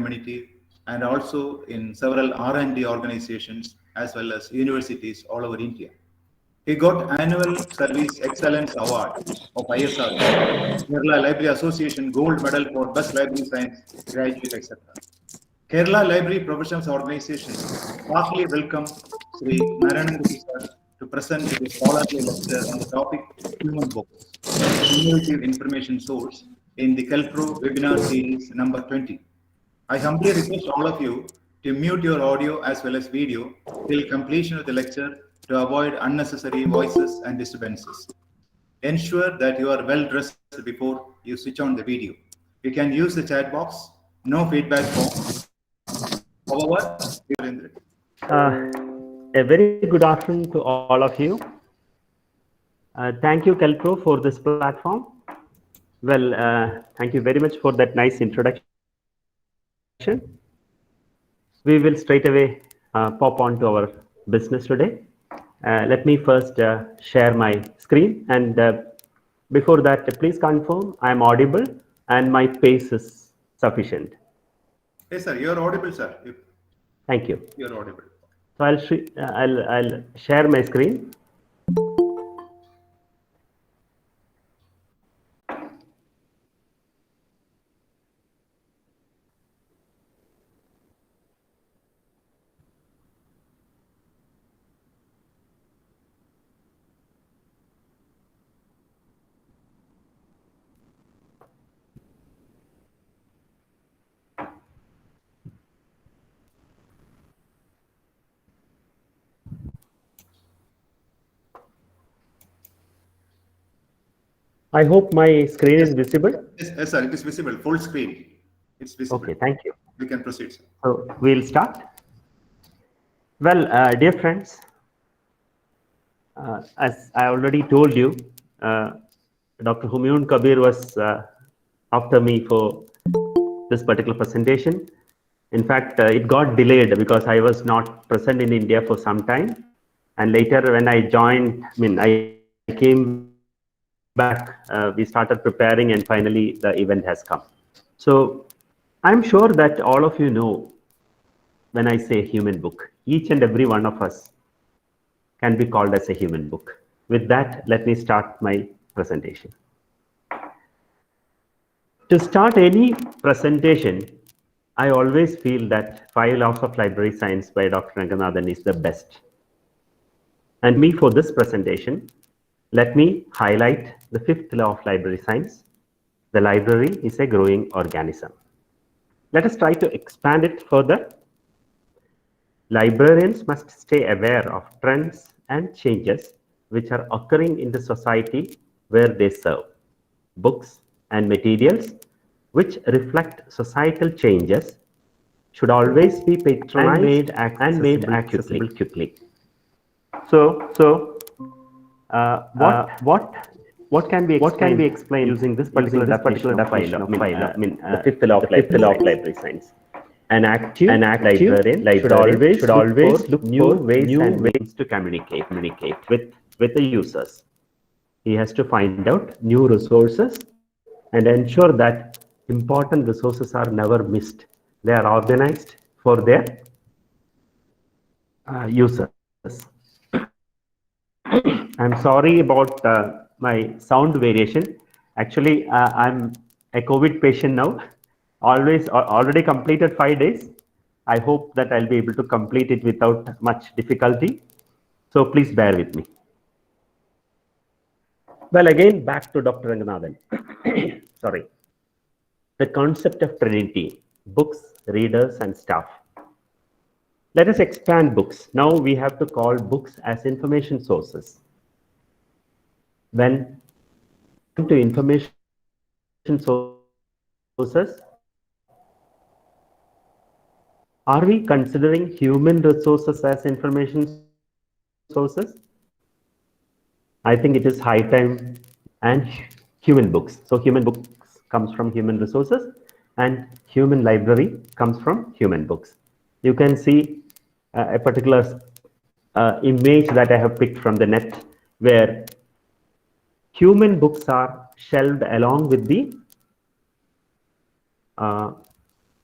community and also in several R&D organizations as well as universities all over India. He got Annual Service Excellence Award of ISRO, Kerala Library Association Gold Medal for Best Library Science Graduate, etc. Kerala Library Professionals Organization heartily welcome Sri Narayanan Kutty sir to present his scholarly lecture on the topic Human Books, an innovative information source in the Kelpro webinar series number 20. I humbly request all of you to mute your audio as well as video till completion of the lecture to avoid unnecessary voices and disturbances. Ensure that you are well dressed before you switch on the video. You can use the chat box, no feedback form. However, A very good afternoon to all of you. Thank you, Kelpro, for this platform. Well, thank you very much for that nice introduction. We will straight away pop on to our business today. Let me first share my screen, and before that, please confirm I am audible and my pace is sufficient. Yes, sir, you are audible, sir. Thank you. You are audible. So I'll share my screen. I hope my screen is visible. Yes, sir, it is visible, full screen. It's visible. Okay, thank you. We can proceed, sir. So we'll start. Well, dear friends, as I already told you, Dr. Humayun Kabir was after me for this particular presentation. In fact, it got delayed because I was not present in India for some time. And later when I joined, I came back, we started preparing and finally the event has come. So I'm sure that all of you know when I say human book, each and every one of us can be called as a human book. With that, let me start my presentation. To start any presentation, I always feel that 5 Laws of Library Science by Dr. Ranganathan is the best. And me for this presentation, let me highlight the 5th law of library science. The library is a growing organism. Let us try to expand it further. Librarians must stay aware of trends and changes which are occurring in the society where they serve. Books and materials which reflect societal changes should always be patronized and made accessible quickly. What can be explained using this particular definition of the 5th law of library science? An active librarian should always look for new ways to communicate with the users. He has to find out new resources and ensure that important resources are never missed. They are organized for their users. I'm sorry about my sound variation. Actually, I'm a COVID patient now. Already completed 5 days. I hope that I'll be able to complete it without much difficulty. So please bear with me. Well, again, back to Dr. Ranganathan. Sorry. The concept of Trinity, books, readers, and staff. Let us expand books. Now we have to call books as information sources. When to information sources, are we considering human resources as information sources? I think it is high time, and human books. So human books comes from human resources and human library comes from human books. You can see a particular image that I have picked from the net where human books are shelved along with the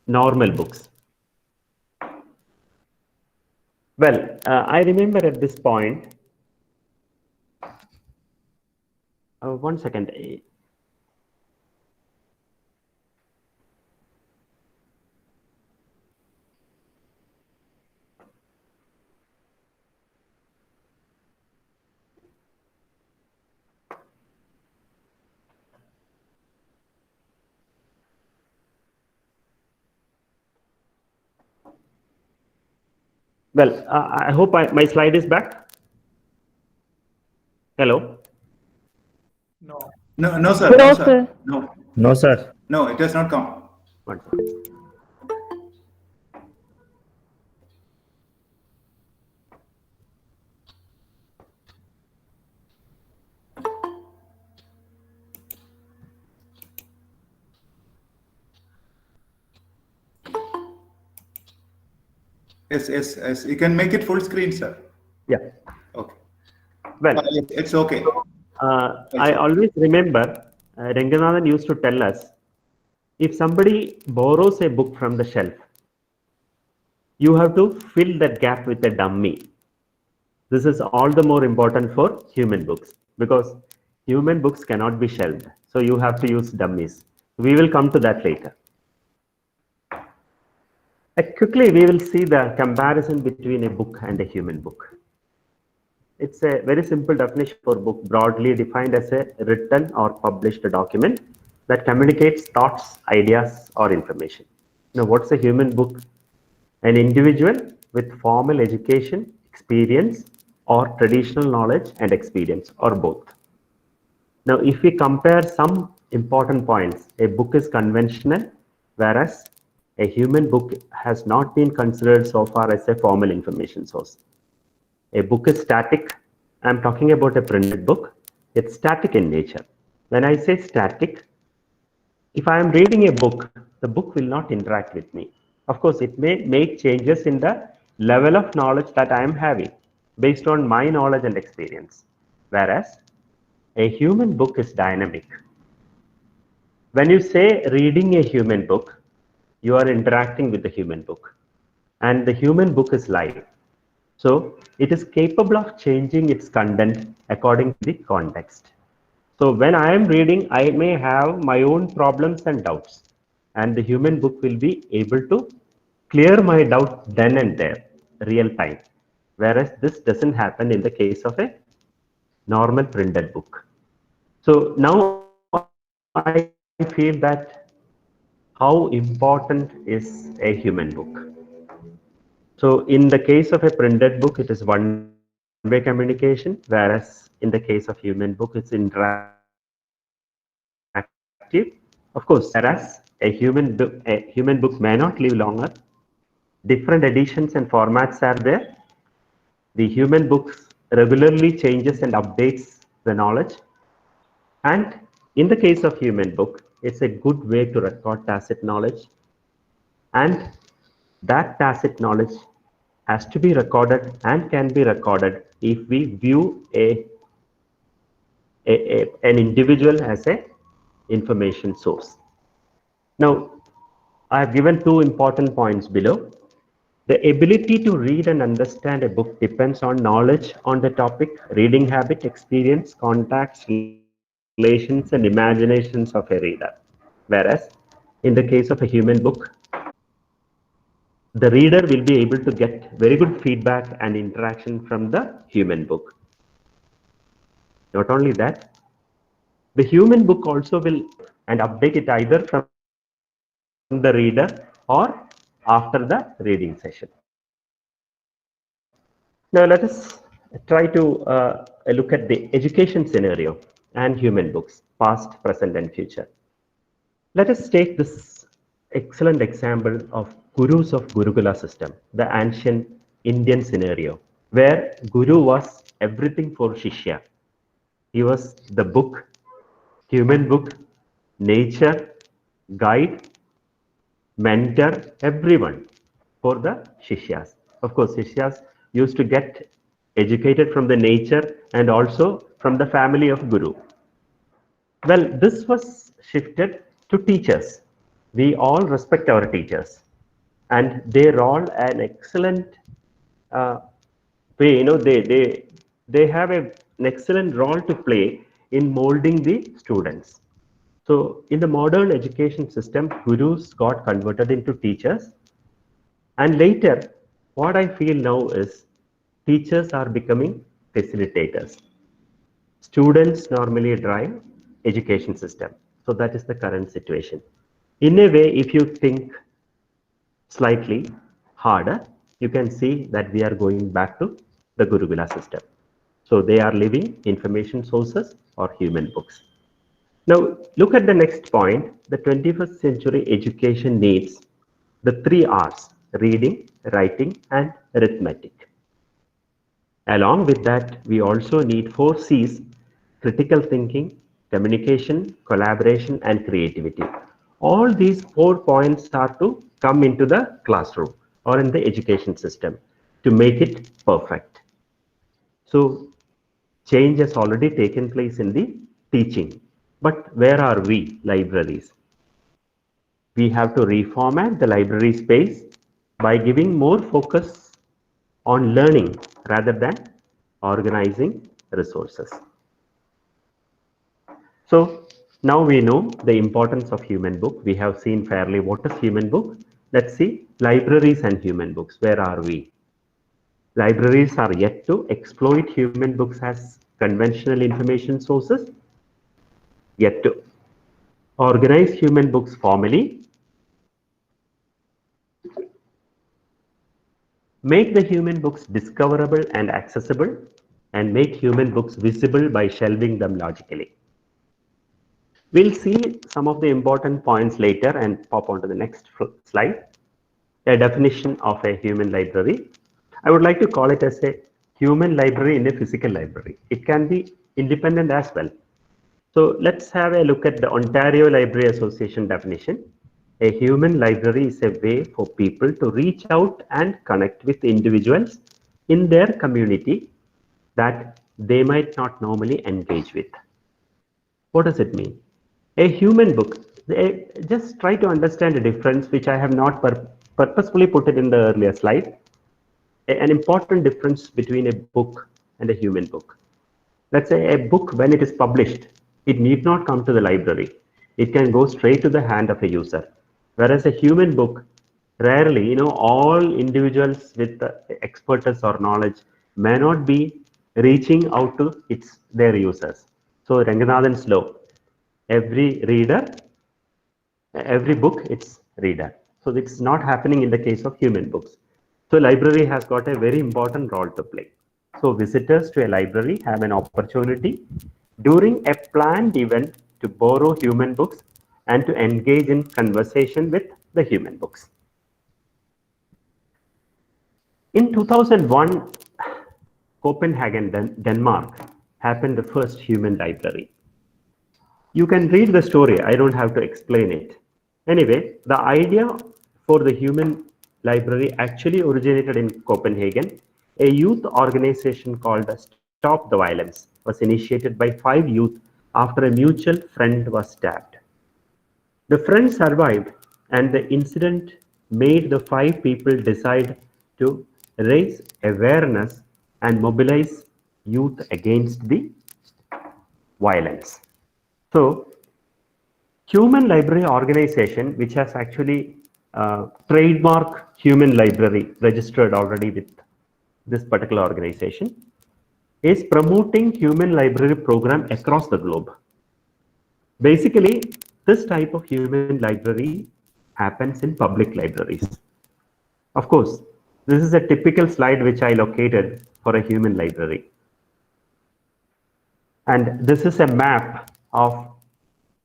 normal books. Well, I remember at this point, one second. Well, I hope my slide is back. Hello? No, no, sir. No, No, sir. sir. No, No, sir. no, it has not come. One second. Yes, yes, yes. You can make it full screen, sir. Yeah. Okay. Well, It's okay. I always remember Ranganathan used to tell us, if somebody borrows a book from the shelf, you have to fill that gap with a dummy. This is all the more important for human books because human books cannot be shelved. So you have to use dummies. We will come to that later. Quickly, we will see the comparison between a book and a human book. It's a very simple definition for book, broadly defined as a written or published document that communicates thoughts, ideas, or information. Now, what's a human book? An individual with formal education, experience, or traditional knowledge and experience, or both. Now, if we compare some important points, a book is conventional, whereas a human book has not been considered so far as a formal information source. A book is static. I'm talking about a printed book. It's static in nature. When I say static, if I am reading a book, the book will not interact with me. Of course, it may make changes in the level of knowledge that I am having based on my knowledge and experience. Whereas a human book is dynamic. When you say reading a human book, you are interacting with the human book. And the human book is live. So it is capable of changing its content according to the context. So when I am reading, I may have my own problems and doubts, and the human book will be able to clear my doubt then and there, real time. Whereas this doesn't happen in the case of a normal printed book. So now I feel that how important is a human book. So in the case of a printed book, it is one-way communication, whereas in the case of human book, it's interactive. Of course, whereas a human book may not live longer, different editions and formats are there. The human books regularly changes and updates the knowledge. And in the case of human book, it's a good way to record tacit knowledge. And that tacit knowledge has to be recorded and can be recorded if we view an individual as a information source. Now, I have given two important points below. The ability to read and understand a book depends on knowledge on the topic, reading habit, experience, contacts, relations, and imaginations of a reader. Whereas in the case of a human book, the reader will be able to get very good feedback and interaction from the human book. Not only that, the human book also will and update it either from the reader or after the reading session. Now let us try to look at the education scenario and human books, past, present, and future. Let us take this excellent example of gurus of Gurukula system, the ancient Indian scenario, where guru was everything for Shishya. He was the book, human book, nature, guide, mentor, everyone for the Shishyas. Of course, Shishyas used to get educated from the nature and also from the family of Guru. Well, this was shifted to teachers. We all respect our teachers. and they role an excellent uh, way. They have an excellent role to play in molding the students. So in the modern education system, gurus got converted into teachers, and later, what I feel now is teachers are becoming facilitators. Students normally drive education system. So that is the current situation. In a way, if you think slightly harder, you can see that we are going back to the Gurukula system. So they are living information sources or human books. Now, look at the next point. The 21st century education needs the 3 R's: reading, writing, and arithmetic. Along with that, we also need 4 C's: critical thinking, communication, collaboration, and creativity. All these 4 points are to come into the classroom or in the education system to make it perfect. So change has already taken place in the teaching. But where are we, libraries? We have to reformat the library space by giving more focus on learning rather than organizing resources. So now we know the importance of human book. We have seen fairly what is human book. Let's see libraries and human books. Where are we? Libraries are yet to exploit human books as conventional information sources, yet to organize human books formally, make the human books discoverable and accessible, and make human books visible by shelving them logically. We'll see some of the important points later and pop onto the next slide. A definition of a human library. I would like to call it as a human library in a physical library. It can be independent as well. So let's have a look at the Ontario Library Association definition. A human library is a way for people to reach out and connect with individuals in their community that they might not normally engage with. What does it mean? A human book. Just try to understand the difference, which I have not purposefully put it in the earlier slide. An important difference between a book and a human book. Let's say a book, when it is published, it need not come to the library. It can go straight to the hand of a user. Whereas a human book, rarely, all individuals with expertise or knowledge may not be reaching out to their users. So Ranganathan's law, every reader, every book, its reader. So it's not happening in the case of human books. So library has got a very important role to play. So visitors to a library have an opportunity during a planned event to borrow human books and to engage in conversation with the human books. In 2001, Copenhagen, Denmark, happened the first human library. You can read the story. I don't have to explain it. Anyway, the idea for the human library actually originated in Copenhagen. A youth organization called Stop the Violence was initiated by 5 youth after a mutual friend was stabbed. The friend survived, and the incident made the 5 people decide to raise awareness and mobilize youth against the violence. So, Human Library Organization, which has actually trademark Human Library registered already with this particular organization, is promoting human library program across the globe. Basically, this type of human library happens in public libraries. Of course, this is a typical slide which I located for a human library. And this is a map of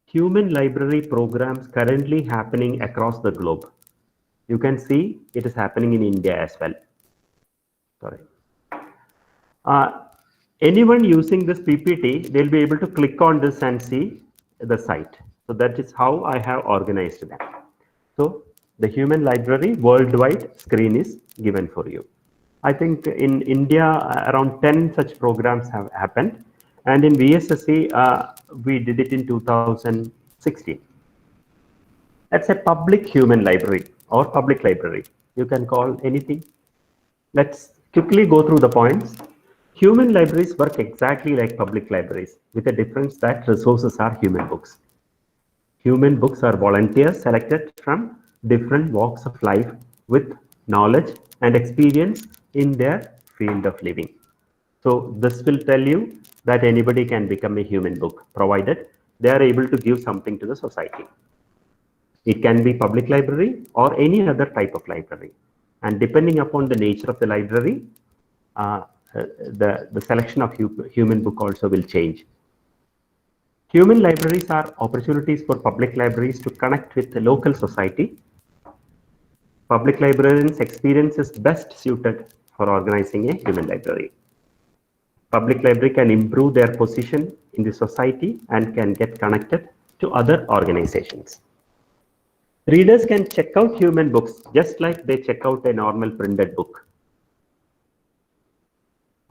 human library programs currently happening across the globe. You can see it is happening in India as well. Sorry. Anyone using this PPT, they'll be able to click on this and see the site. So that is how I have organized them. So the human library worldwide screen is given for you. I think in India, around 10 such programs have happened. And in VSSC, we did it in 2016. That's a public human library. or public library. You can call anything. Let's quickly go through the points. Human libraries work exactly like public libraries, with the difference that resources are human books. Human books are volunteers selected from different walks of life with knowledge and experience in their field of living. So this will tell you that anybody can become a human book, provided they are able to give something to the society. It can be public library or any other type of library. And depending upon the nature of the library, the selection of human book also will change. Human libraries are opportunities for public libraries to connect with the local society. Public librarians' experience is best suited for organizing a human library. Public library can improve their position in the society and can get connected to other organizations. Readers can check out human books just like they check out a normal printed book.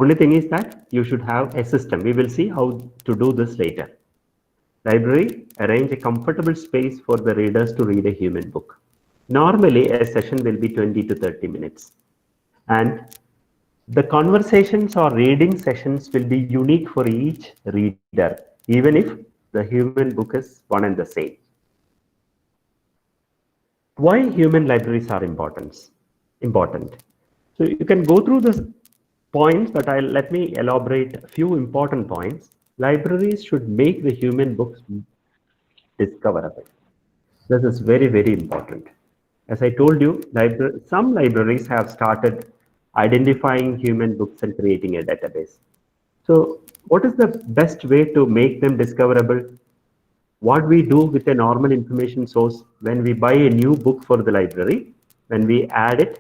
Only thing is that you should have a system. We will see how to do this later. Library, arrange a comfortable space for the readers to read a human book. Normally, a session will be 20 to 30 minutes. And the conversations or reading sessions will be unique for each reader, even if the human book is one and the same. Why human libraries are important? So you can go through the points, but let me elaborate a few important points. Libraries should make the human books discoverable. This is very, very important. As I told you, some libraries have started identifying human books and creating a database. So what is the best way to make them discoverable? What we do with a normal information source when we buy a new book for the library, when we add it,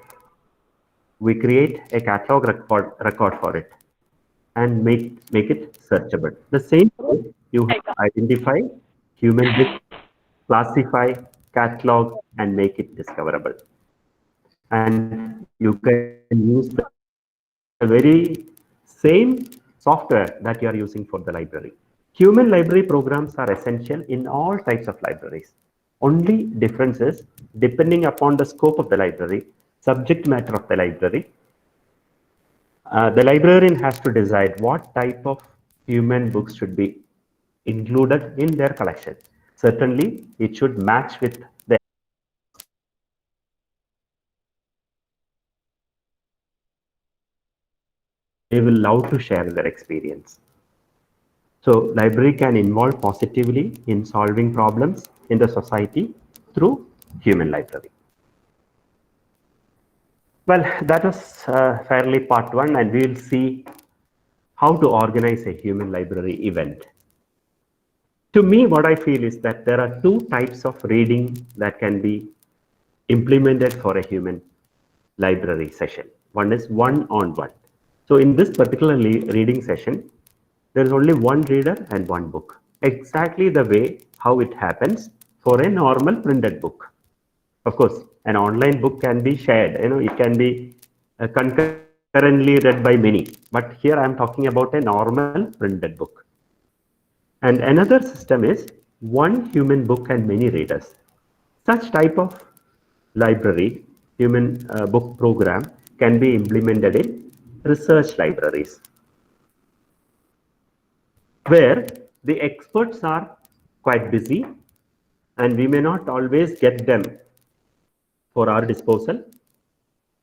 we create a catalog record for it and make it searchable. The same way you identify human books, classify, catalog, and make it discoverable. And you can use the very same software that you are using for the library. Human library programs are essential in all types of libraries. Only difference is, depending upon the scope of the library, subject matter of the library, the librarian has to decide what type of human books should be included in their collection. Certainly, it should match with the they will love to share their experience. So library can involve positively in solving problems in the society through human library. Well, that was fairly part one, and we will see how to organize a human library event. To me, what I feel is that there are two types of reading that can be implemented for a human library session. One is one-on-one. So in this particular reading session, there is only one reader and one book. Exactly the way how it happens for a normal printed book. Of course, an online book can be shared. It can be concurrently read by many. But here I am talking about a normal printed book. And another system is one human book and many readers. Such type of library, human book program, can be implemented in research libraries, where the experts are quite busy and we may not always get them for our disposal.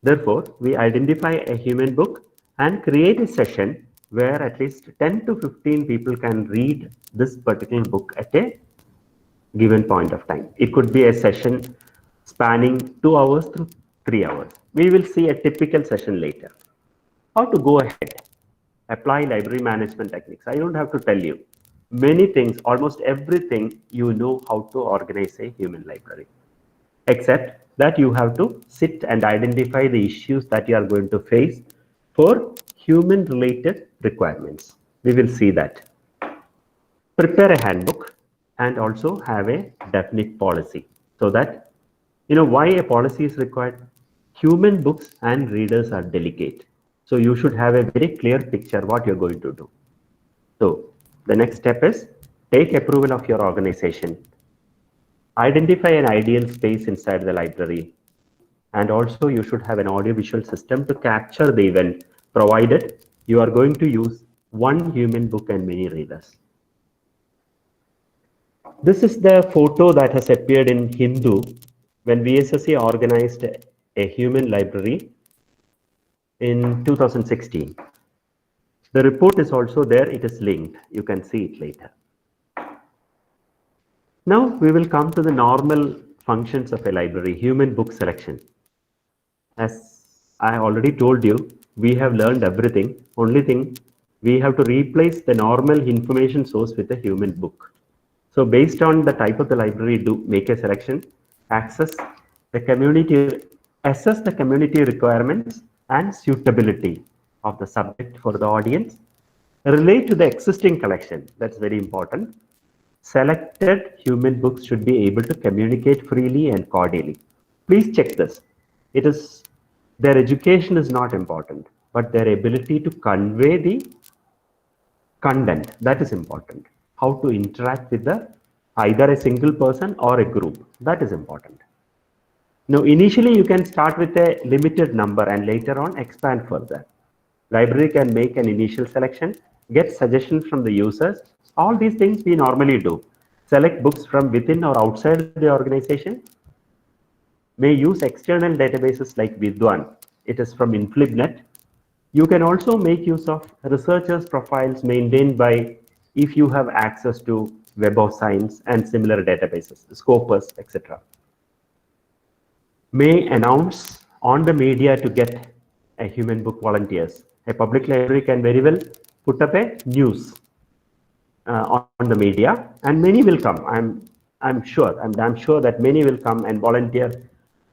Therefore, we identify a human book and create a session where at least 10 to 15 people can read this particular book at a given point of time. It could be a session spanning 2 hours to 3 hours. We will see a typical session later. How to go ahead, apply library management techniques. I don't have to tell you. Many things, almost everything, you know how to organize a human library. Except that you have to sit and identify the issues that you are going to face for human related requirements. We will see that. Prepare a handbook and also have a definite policy, so that why a policy is required. Human books and readers are delicate, so you should have a very clear picture what you're going to do. So the next step is take approval of your organization. Identify an ideal space inside the library. And also you should have an audiovisual system to capture the event, provided you are going to use one human book and many readers. This is the photo that has appeared in Hindu when VSSC organized a human library in 2016. The report is also there, it is linked. You can see it later. Now we will come to the normal functions of a library, human book selection. As I already told you, we have learned everything. Only thing, we have to replace the normal information source with a human book. So based on the type of the library, do make a selection, access the community, assess the community requirements and suitability of the subject for the audience, relate to the existing collection. That's very important. Selected human books should be able to communicate freely and cordially. Please check this. It is their education is not important, but their ability to convey the content, that is important. How to interact with the either a single person or a group, that is important. Now initially you can start with a limited number and later on expand further. Library can make an initial selection, get suggestions from the users. All these things we normally do. Select books from within or outside the organization. May use external databases like Vidwan. It is from InflibNet. You can also make use of researchers' profiles maintained by, if you have access to Web of Science and similar databases, Scopus, etc. May announce on the media to get a human book volunteers. A public library can very well put up a news on the media, and many will come. I'm damn sure that many will come and volunteer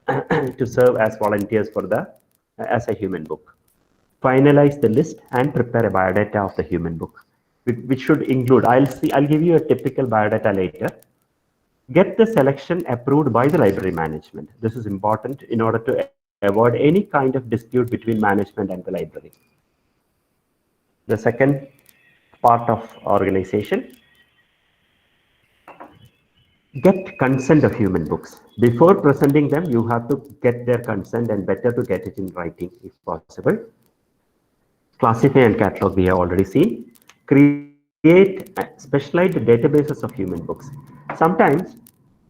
to serve as volunteers for the as a human book. Finalize the list and prepare a biodata of the human book, which should include. I'll give you a typical biodata later. Get the selection approved by the library management. This is important in order to avoid any kind of dispute between management and the library. The second part of organization, get consent of human books. Before presenting them, you have to get their consent, and better to get it in writing if possible. Classify and catalog, we have already seen. Create specialized databases of human books. Sometimes,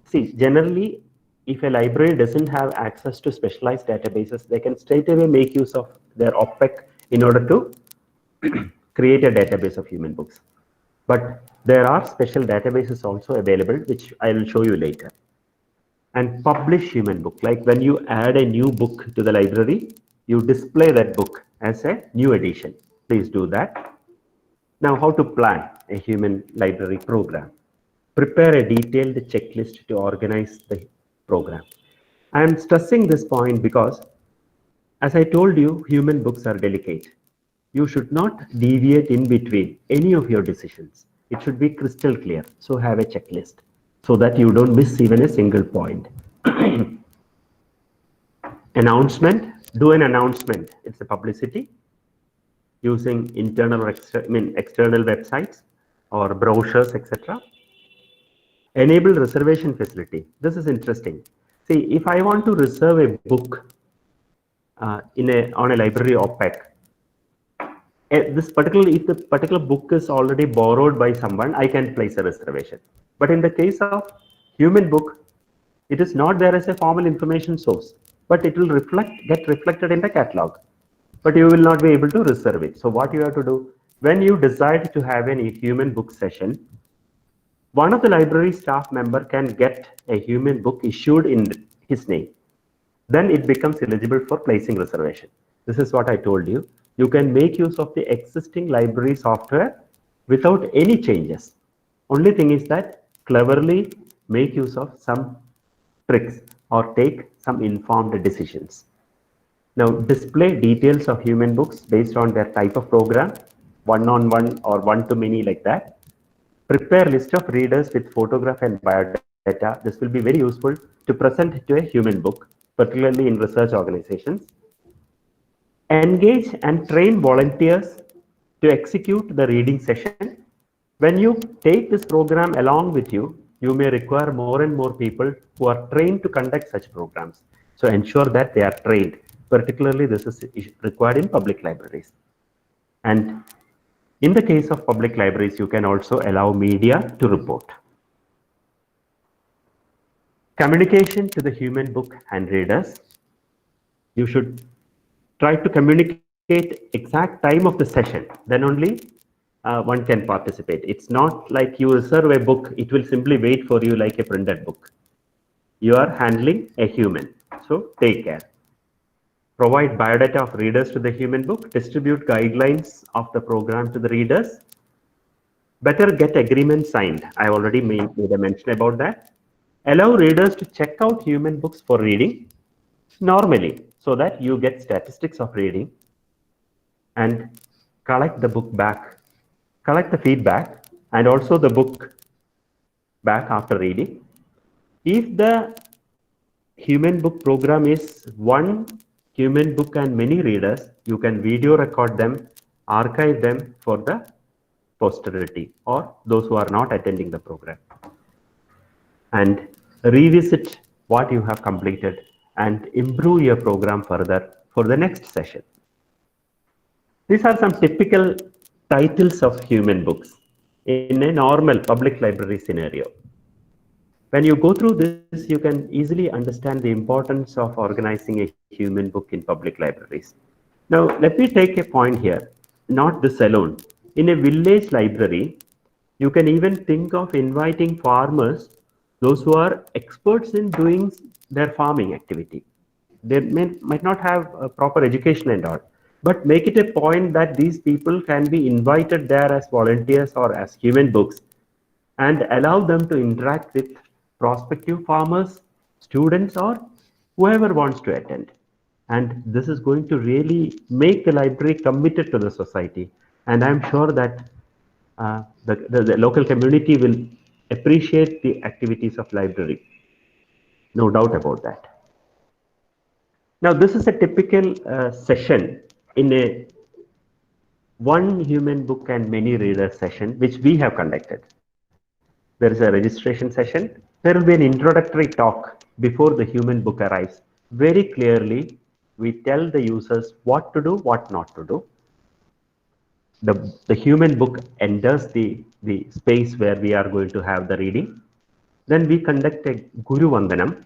see, generally, if a library doesn't have access to specialized databases, they can straight away make use of their OPEC in order to create a database of human books. But there are special databases also available, which I will show you later. And publish human book. Like when you add a new book to the library, you display that book as a new edition. Please do that. Now, how to plan a human library program. Prepare a detailed checklist to organize the program. I am stressing this point because, as I told you, human books are delicate. You should not deviate in between any of your decisions. It should be crystal clear. So have a checklist so that you don't miss even a single point. Announcement. Do an announcement. It's a publicity using internal or external websites or brochures, etc. Enable reservation facility. This is interesting. See, if I want to reserve a book on a library OPEC, if the particular book is already borrowed by someone, I can place a reservation. But in the case of human book, it is not there as a formal information source, but it will get reflected in the catalog. But you will not be able to reserve it. So what you have to do, when you decide to have a human book session, one of the library staff member can get a human book issued in his name. Then it becomes eligible for placing reservation. This is what I told you. You can make use of the existing library software without any changes. Only thing is that cleverly make use of some tricks or take some informed decisions. Now, display details of human books based on their type of program, one-on-one or one-to-many like that. Prepare list of readers with photograph and biodata. This will be very useful to present to a human book, particularly in research organizations. Engage and train volunteers to execute the reading session. When you take this program along with you, you may require more and more people who are trained to conduct such programs. So ensure that they are trained. Particularly, this is required in public libraries. And in the case of public libraries, you can also allow media to report. Communication to the human book and readers. You should try to communicate exact time of the session. Then only one can participate. It's not like you reserve a book, it will simply wait for you like a printed book. You are handling a human, so take care. Provide biodata of readers to the human book, distribute guidelines of the program to the readers. Better get agreement signed. I already made a mention about that. Allow readers to check out human books for reading normally so that you get statistics of reading, and collect the book back, collect the feedback and also the book back after reading. If the human book program is one human book and many readers, you can video record them, archive them for the posterity or those who are not attending the program, and revisit what you have completed and improve your program further for the next session. These are some typical titles of human books in a normal public library scenario. When you go through this, you can easily understand the importance of organizing a human book in public libraries. Now, let me take a point here, not this alone. In a village library, you can even think of inviting farmers, those who are experts in doing their farming activity. They might not have a proper education and all, but make it a point that these people can be invited there as volunteers or as human books and allow them to interact with prospective farmers, students, or whoever wants to attend. And this is going to really make the library committed to the society. And I'm sure that the local community will appreciate the activities of library. No doubt about that. Now, this is a typical session in a one human book and many readers session, which we have conducted. There is a registration session. There will be an introductory talk before the human book arrives. Very clearly, we tell the users what to do, what not to do. The human book enters the space where we are going to have the reading. Then we conduct a Guru Vandanam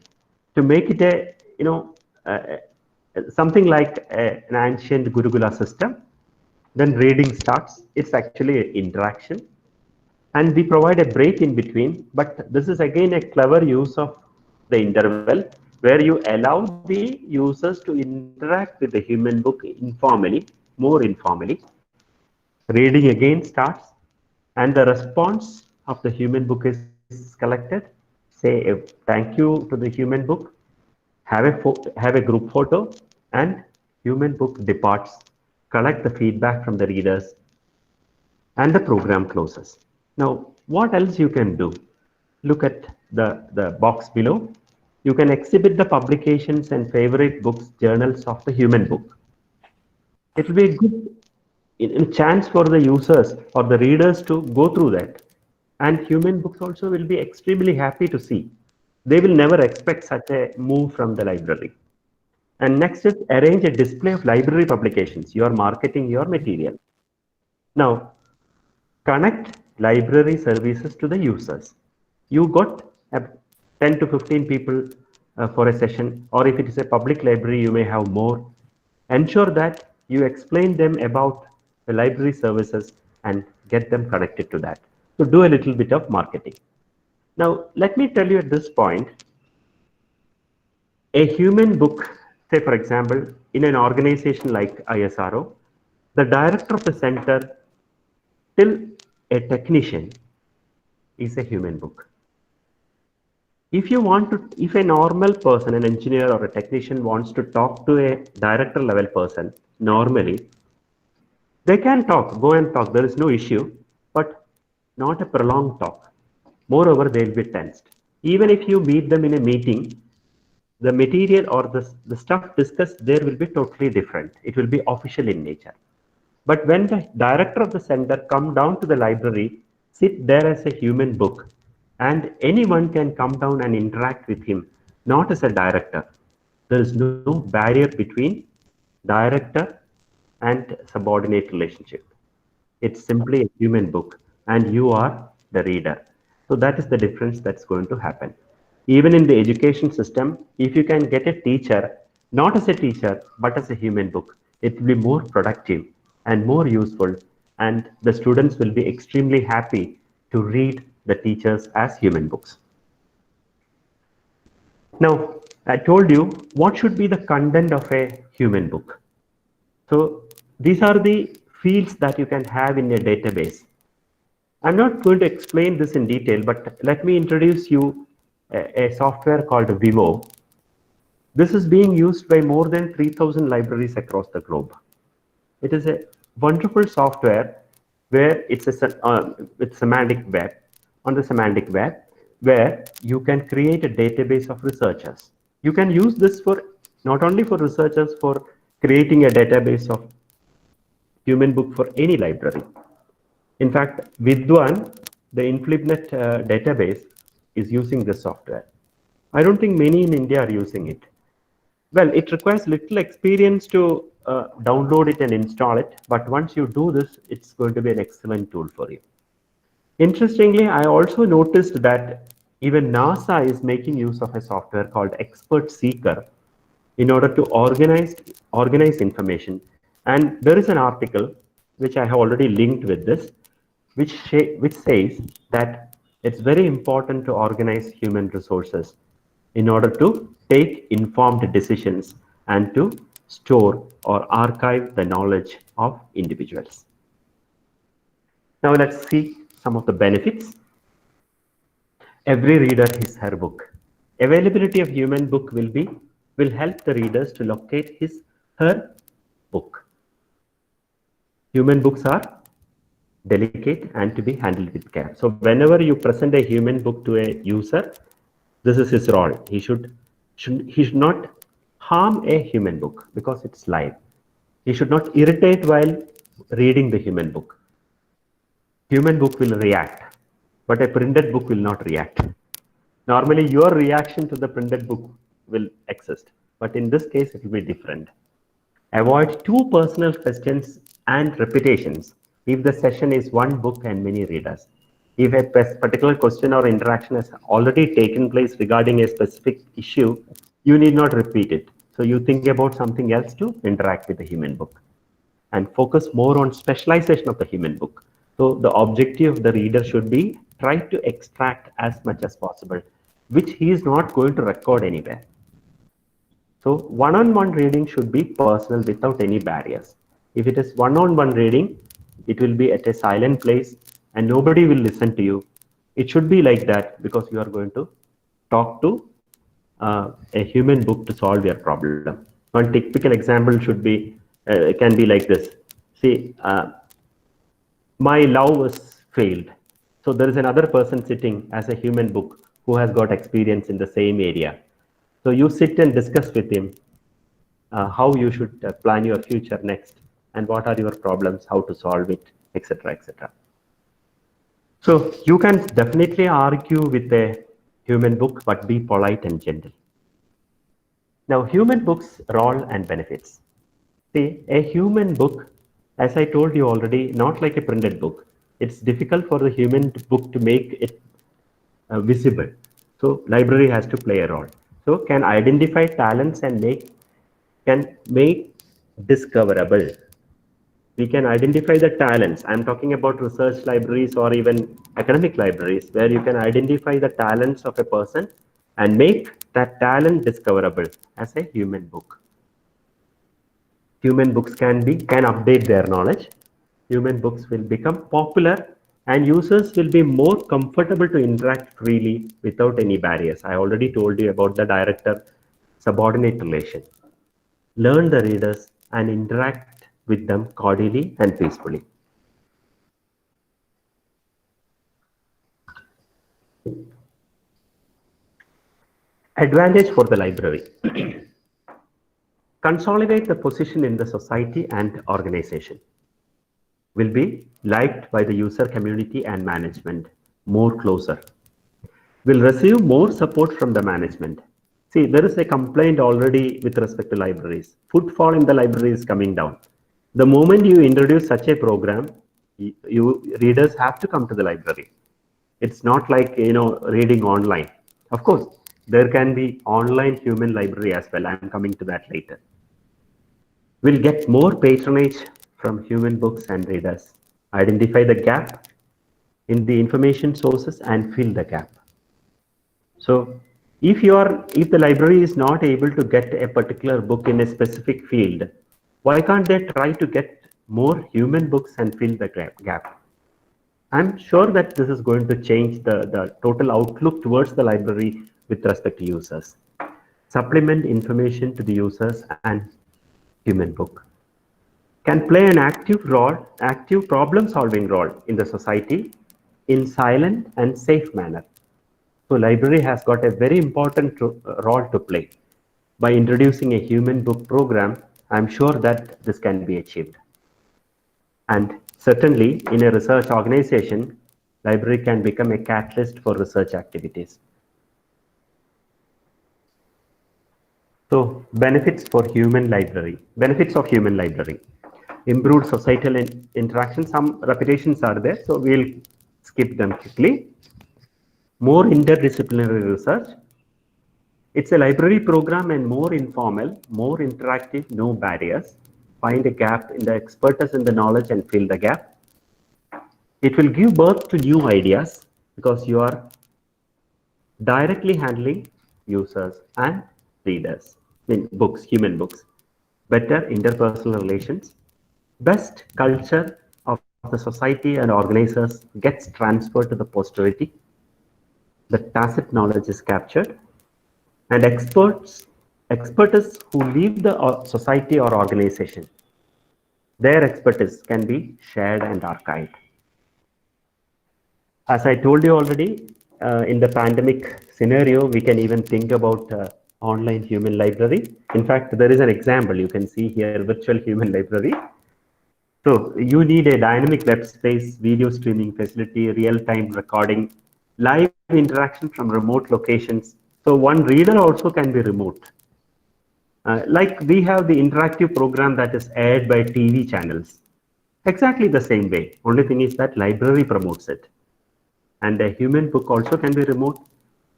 to make it a, something like an ancient Gurukula system. Then reading starts. It's actually an interaction. And we provide a break in between. But this is again a clever use of the interval where you allow the users to interact with the human book informally, more informally. Reading again starts, and the response of the human book is collected. Say a thank you to the human book, have a group photo, and human book departs. Collect the feedback from the readers, and the program closes. Now, what else you can do? Look at the box below. You can exhibit the publications and favorite books, journals of the human book. It will be a good chance for the users or the readers to go through that. And human books also will be extremely happy to see. They will never expect such a move from the library. And next is arrange a display of library publications. You are marketing your material. Now, connect library services to the users. You got 10 to 15 people for a session, or if it is a public library, you may have more. Ensure that you explain them about the library services and get them connected to that. So do a little bit of marketing. Now, let me tell you at this point, a human book, say for example, in an organization like ISRO, the director of the center till a technician is a human book. If you want to, if a normal person, an engineer or a technician wants to talk to a director level person, normally, they can talk, go and talk, there is no issue, but not a prolonged talk. Moreover, they will be tensed. Even if you meet them in a meeting, the material or the stuff discussed there will be totally different. It will be official in nature. But when the director of the center come down to the library, sit there as a human book, and anyone can come down and interact with him, not as a director. There is no barrier between director and subordinate relationship. It's simply a human book and you are the reader. So that is the difference that's going to happen. Even in the education system, if you can get a teacher, not as a teacher, but as a human book, it will be more productive and more useful, and the students will be extremely happy to read the teachers as human books. Now, I told you what should be the content of a human book. So these are the fields that you can have in a database. I'm not going to explain this in detail, but let me introduce you a software called Vimo. This is being used by more than 3,000 libraries across the globe. It is a wonderful software where it's with semantic web, on the semantic web, where you can create a database of researchers. You can use this for not only for researchers, for creating a database of human book for any library. In fact, Vidwan, the InflibNet database, is using this software. I don't think many in India are using it. Well, it requires little experience to download it and install it, but once you do this, it's going to be an excellent tool for you. Interestingly, I also noticed that even NASA is making use of a software called Expert Seeker in order to organize information. And there is an article which I have already linked with this, which says that it's very important to organize human resources in order to take informed decisions and to store or archive the knowledge of individuals. Now let's see some of the benefits. Every reader is her book. Availability of human book will help the readers to locate her book. Human books are delicate and to be handled with care. So whenever you present a human book to a user, this is his role. He should not harm a human book because it's live. He should not irritate while reading the human book. Human book will react, but a printed book will not react. Normally, your reaction to the printed book will exist, but in this case, it will be different. Avoid too personal questions and repetitions if the session is one book and many readers. If a particular question or interaction has already taken place regarding a specific issue, you need not repeat it. So you think about something else to interact with the human book and focus more on specialization of the human book. So the objective of the reader should be try to extract as much as possible, which he is not going to record anywhere. So one-on-one reading should be personal without any barriers. If it is one-on-one reading, it will be at a silent place and nobody will listen to you. It should be like that because you are going to talk to a human book to solve your problem. One typical example should be, can be like this. See, my love was failed. So there is another person sitting as a human book who has got experience in the same area. So you sit and discuss with him how you should plan your future next and what are your problems, how to solve it, etc., etc. So you can definitely argue with a human book, but be polite and gentle. Now, human books' role and benefits. See, a human book, as I told you already, not like a printed book. It's difficult for the human book to make it visible. So library has to play a role. So can identify talents and can make discoverable. We can identify the talents. I'm talking about research libraries or even academic libraries where you can identify the talents of a person and make that talent discoverable as a human book. Human books can update their knowledge. Human books will become popular and users will be more comfortable to interact freely without any barriers. I already told you about the director-subordinate relation. Learn the readers and interact with them cordially and peacefully. Advantage for the library. Consolidate the position in the society and organization. Will be liked by the user community and management more closer. Will receive more support from the management. See, there is a complaint already with respect to libraries. Footfall in the library is coming down. The moment you introduce such a program, you readers have to come to the library. It's not like, reading online. Of course, there can be online human library as well. I'm coming to that later. We'll get more patronage from human books and readers. Identify the gap in the information sources and fill the gap. So if the library is not able to get a particular book in a specific field, why can't they try to get more human books and fill the gap? I'm sure that this is going to change the total outlook towards the library with respect to users. Supplement information to the users and human book. Can play an active problem-solving role in the society in silent and safe manner. So library has got a very important role to play. By introducing a human book program, I'm sure that this can be achieved. And certainly in a research organization, library can become a catalyst for research activities. So benefits of human library. Improved societal interaction. Some repetitions are there, so we'll skip them quickly. More interdisciplinary research. It's a library program and more informal, more interactive, no barriers. Find a gap in the expertise in the knowledge and fill the gap. It will give birth to new ideas because you are directly handling users and readers. Books, human books. Better interpersonal relations. Best culture of the society and organizers gets transferred to the posterity. The tacit knowledge is captured. And expertise who leave the society or organization, their expertise can be shared and archived. As I told you already, in the pandemic scenario, we can even think about online human library. In fact, there is an example you can see here, virtual human library. So you need a dynamic web space, video streaming facility, real-time recording, live interaction from remote locations. So one reader also can be remote. Like we have the interactive program that is aired by TV channels. Exactly the same way. Only thing is that library promotes it. And a human book also can be remote.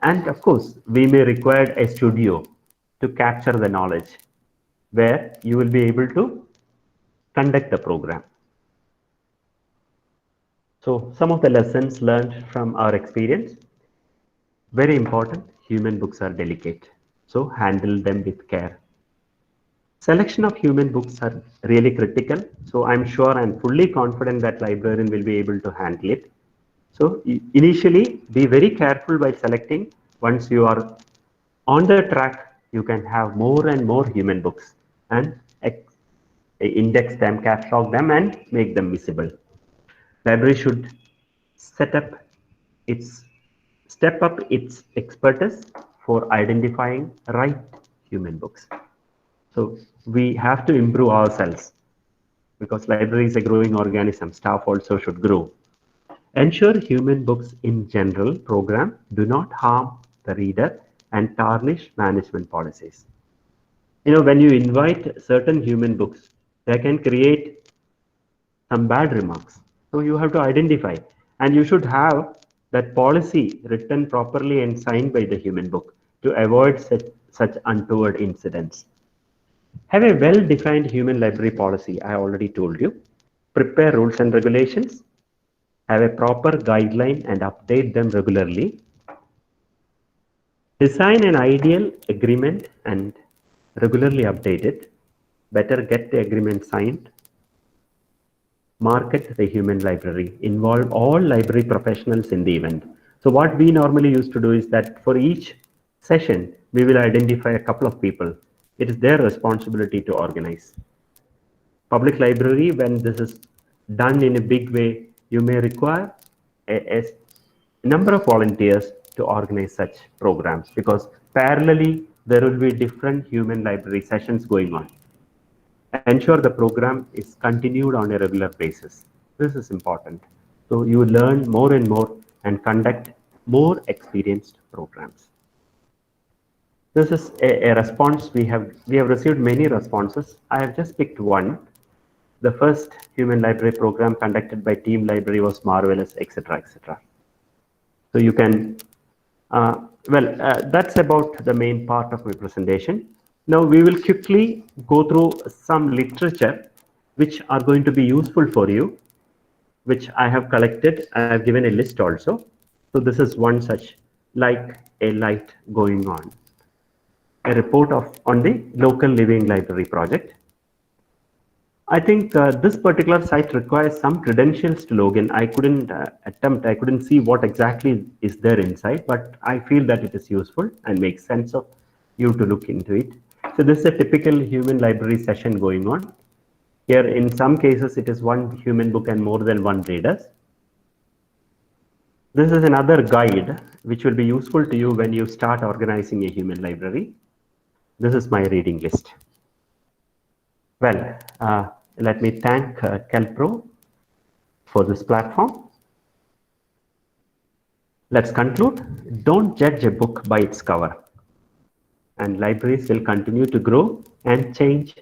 And of course, we may require a studio to capture the knowledge where you will be able to conduct the program. So some of the lessons learned from our experience. Very important, human books are delicate. So handle them with care. Selection of human books are really critical. So I'm sure and fully confident that librarian will be able to handle it. So initially, be very careful by selecting. Once you are on the track, you can have more and more human books and index them, catalog them, and make them visible. Library should step up its expertise for identifying right human books. So we have to improve ourselves because library is a growing organism. Staff also should grow. Ensure human books in general program do not harm the reader and tarnish management policies. When you invite certain human books, they can create some bad remarks. So you have to identify, and you should have that policy written properly and signed by the human book to avoid such untoward incidents. Have a well-defined human library policy, I already told you. Prepare rules and regulations. Have a proper guideline and update them regularly. Design an ideal agreement and regularly update it. Better get the agreement signed. Market the human library. Involve all library professionals in the event. So what we normally used to do is that for each session, we will identify a couple of people. It is their responsibility to organize. Public library, when this is done in a big way, you may require a number of volunteers to organize such programs because parallelly there will be different human library sessions going on. Ensure the program is continued on a regular basis. This is important. So you learn more and more and conduct more experienced programs. This is a response. We have received many responses. I have just picked one. The first human library program conducted by Team Library was marvelous, etc., etc. So you can, that's about the main part of my presentation. Now we will quickly go through some literature which are going to be useful for you, which I have collected. I have given a list also. So this is one such, like a light going on, a report on the local living library project. I think this particular site requires some credentials to log in. I couldn't see what exactly is there inside, but I feel that it is useful and makes sense of you to look into it. So this is a typical human library session going on. Here, in some cases, it is one human book and more than one readers. This is another guide which will be useful to you when you start organizing a human library. This is my reading list. Well, let me thank Kelpro for this platform. Let's conclude. Don't judge a book by its cover. And libraries will continue to grow and change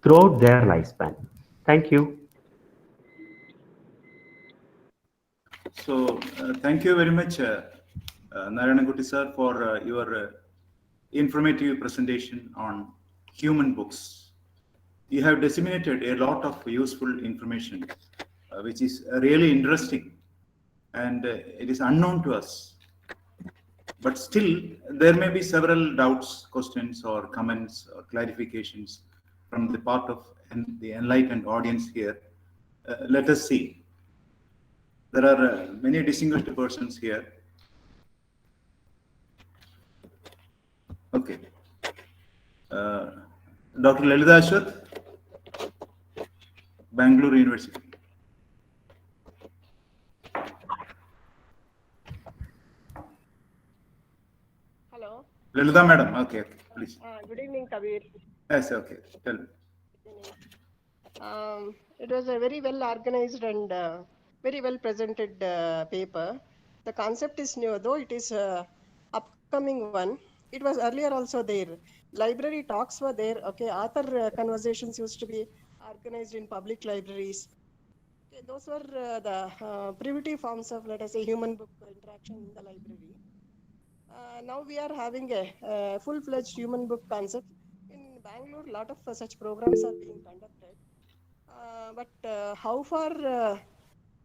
throughout their lifespan. Thank you. So, thank you very much, Narayanan Kutty sir, for your informative presentation on human books. You have disseminated a lot of useful information, which is really interesting, and it is unknown to us. But still, there may be several doubts, questions, or comments, or clarifications from the part of the enlightened audience here. Let us see. There are many distinguished persons here. Okay. Dr. Lalita Ashwath, Bangalore University. Hello. Lalita madam, okay, please. Good evening, Kabir. Yes, okay, tell me. It was a very well organized and very well presented paper. The concept is new, though it is upcoming one. It was earlier also there. Library talks were there. Okay, author conversations used to be organized in public libraries. Okay, those were the primitive forms of, let us say, human book interaction in the library. Now we are having a full-fledged human book concept. In Bangalore, a lot of such programs are being conducted. But how far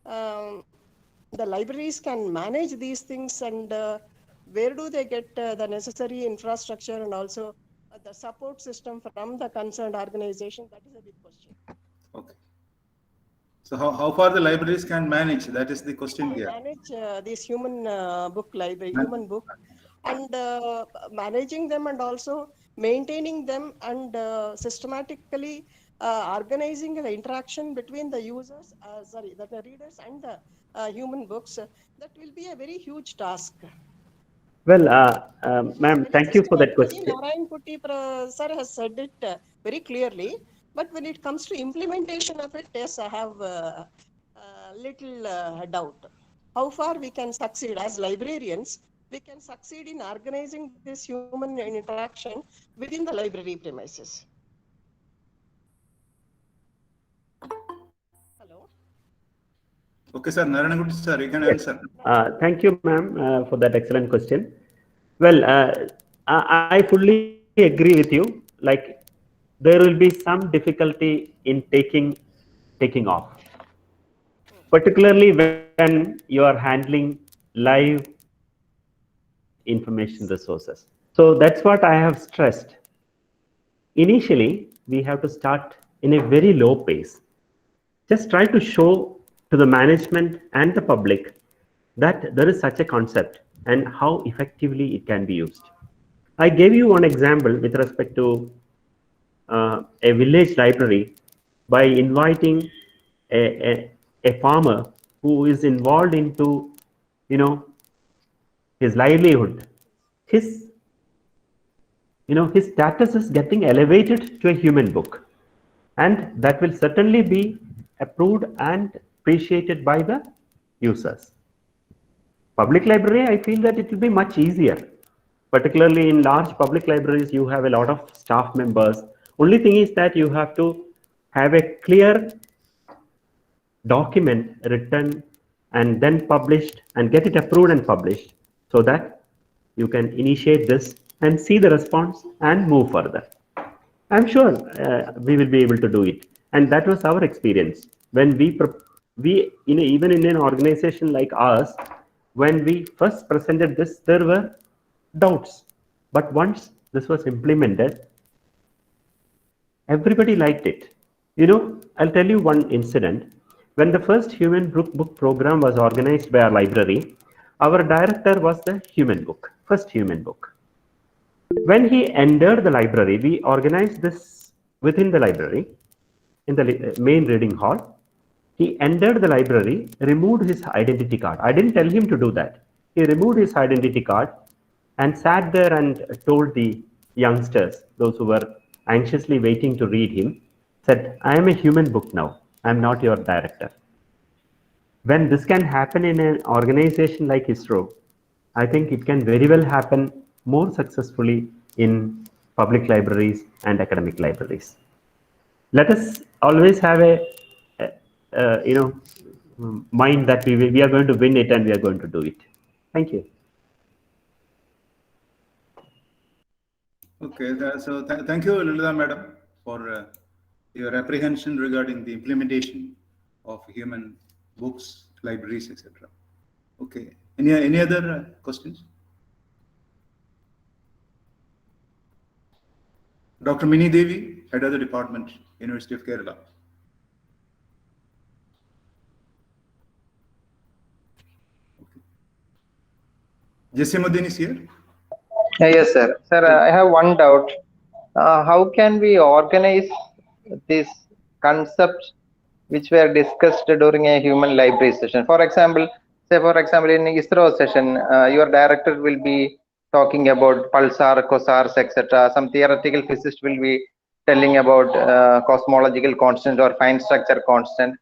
the libraries can manage these things, and where do they get the necessary infrastructure and also the support system from the concerned organization? That is a big question. Okay. So how far the libraries can manage? That is the question here. Manage this human book library, human book, and managing them and also maintaining them and systematically organizing the interaction between the users, the readers and the human books. That will be a very huge task. Well, ma'am, thank you for that question. N.Narayanan Kutty sir has said it very clearly, but when it comes to implementation of it, yes, I have little doubt. How far we can succeed as librarians, we can succeed in organizing this human interaction within the library premises. Hello. Okay, sir. Narayanan Kutty sir, you can answer. Thank you, ma'am, for that excellent question. Well, I fully agree with you. Like, there will be some difficulty in taking off, particularly when you are handling live information resources. So that's what I have stressed. Initially, we have to start in a very low pace. Just try to show to the management and the public that there is such a concept and how effectively it can be used. I gave you one example with respect to a village library by inviting a farmer who is involved into, his livelihood. His status is getting elevated to a human book, and that will certainly be approved and appreciated by the users. Public library, I feel that it will be much easier. Particularly in large public libraries, you have a lot of staff members. Only thing is that you have to have a clear document written and then published and get it approved and published so that you can initiate this and see the response and move further. I'm sure we will be able to do it. And that was our experience. When even in an organization like ours, when we first presented this, there were doubts. But once this was implemented, everybody liked it. I'll tell you one incident. When the first human book program was organized by our library, our director was the first human book. When he entered the library, we organized this within the library, in the main reading hall. He entered the library, removed his identity card. I didn't tell him to do that. He removed his identity card and sat there and told the youngsters, those who were anxiously waiting to read him, said, I am a human book now. I am not your director. When this can happen in an organization like ISRO, I think it can very well happen more successfully in public libraries and academic libraries. Let us always have a mind that we are going to win it and we are going to do it. Thank you. Okay, thank you, Lilita Madam, for your apprehension regarding the implementation of human books, libraries, etc. Okay, any other questions? Dr. Mini Devi, Head of the Department, University of Kerala. Okay. Jasimuddin is here. Yes, sir. Sir, I have one doubt. How can we organize these concepts which were discussed during a human library session? For example, in ISRO session, your director will be talking about pulsar, quasars, etc. Some theoretical physicist will be telling about cosmological constant or fine structure constant.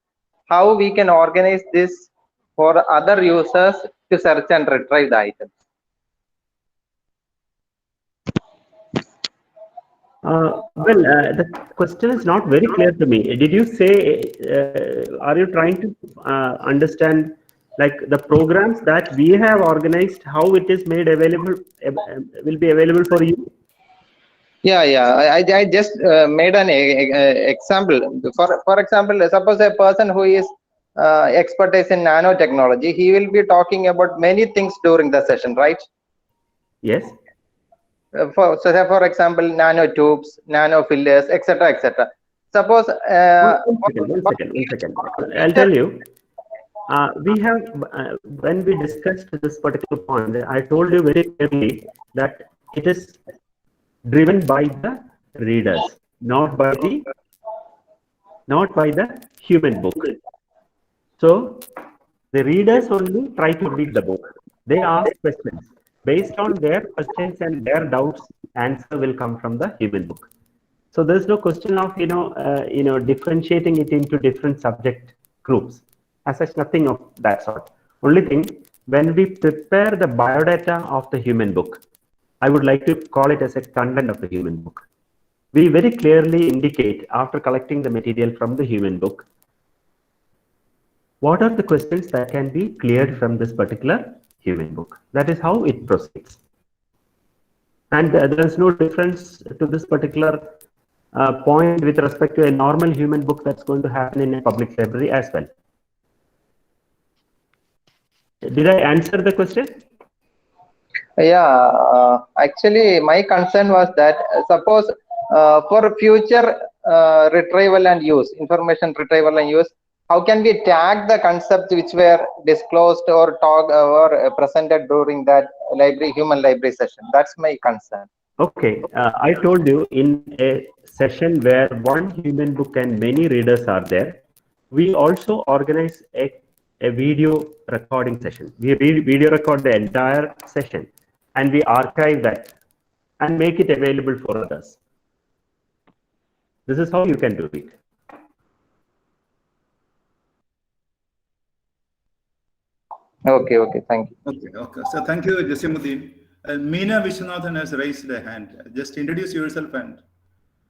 How we can organize this for other users to search and retrieve the items? The question is not very clear to me. Did you say, are you trying to understand like the programs that we have organized, how it is made available, will be available for you? Yeah. I just made an example. For example, suppose a person who is expertise in nanotechnology, he will be talking about many things during the session, right? Yes. For example, nanotubes, nanofillers, etc. Suppose one second. I'll tell you. We have when we discussed this particular point, I told you very clearly that it is driven by the readers, not by the human book. So the readers only try to read the book. They ask questions. Based on their questions and their doubts, answer will come from the human book. So there's no question of differentiating it into different subject groups. As such, nothing of that sort. Only thing, when we prepare the biodata of the human book, I would like to call it as a content of the human book. We very clearly indicate, after collecting the material from the human book, what are the questions that can be cleared from this particular human book. That is how it proceeds. And there is no difference to this particular point with respect to a normal human book that's going to happen in a public library as well. Did I answer the question? Yeah, actually my concern was that suppose for future retrieval and use, information retrieval and use, how can we tag the concepts which were disclosed or talked or presented during that human library session? That's my concern. Okay, I told you in a session where one human book and many readers are there, we also organize a video recording session. We video record the entire session and we archive that and make it available for others. This is how you can do it. Okay, thank you. Okay. So thank you, Jasimuddin. Meena Vishwanathan has raised a hand. Just introduce yourself and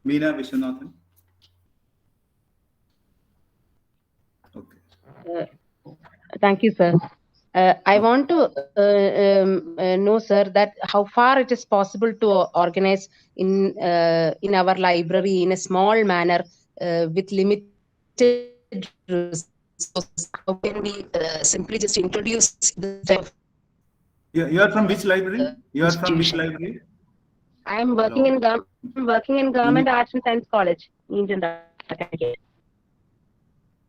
Meena Vishwanathan. Okay. Thank you, sir. I want to know, sir, that how far it is possible to organize in our library in a small manner with limited resources. How can we simply just introduce this type of You are from which library? You are from which institution? library? I am working in Government Arts and Science College, Indian.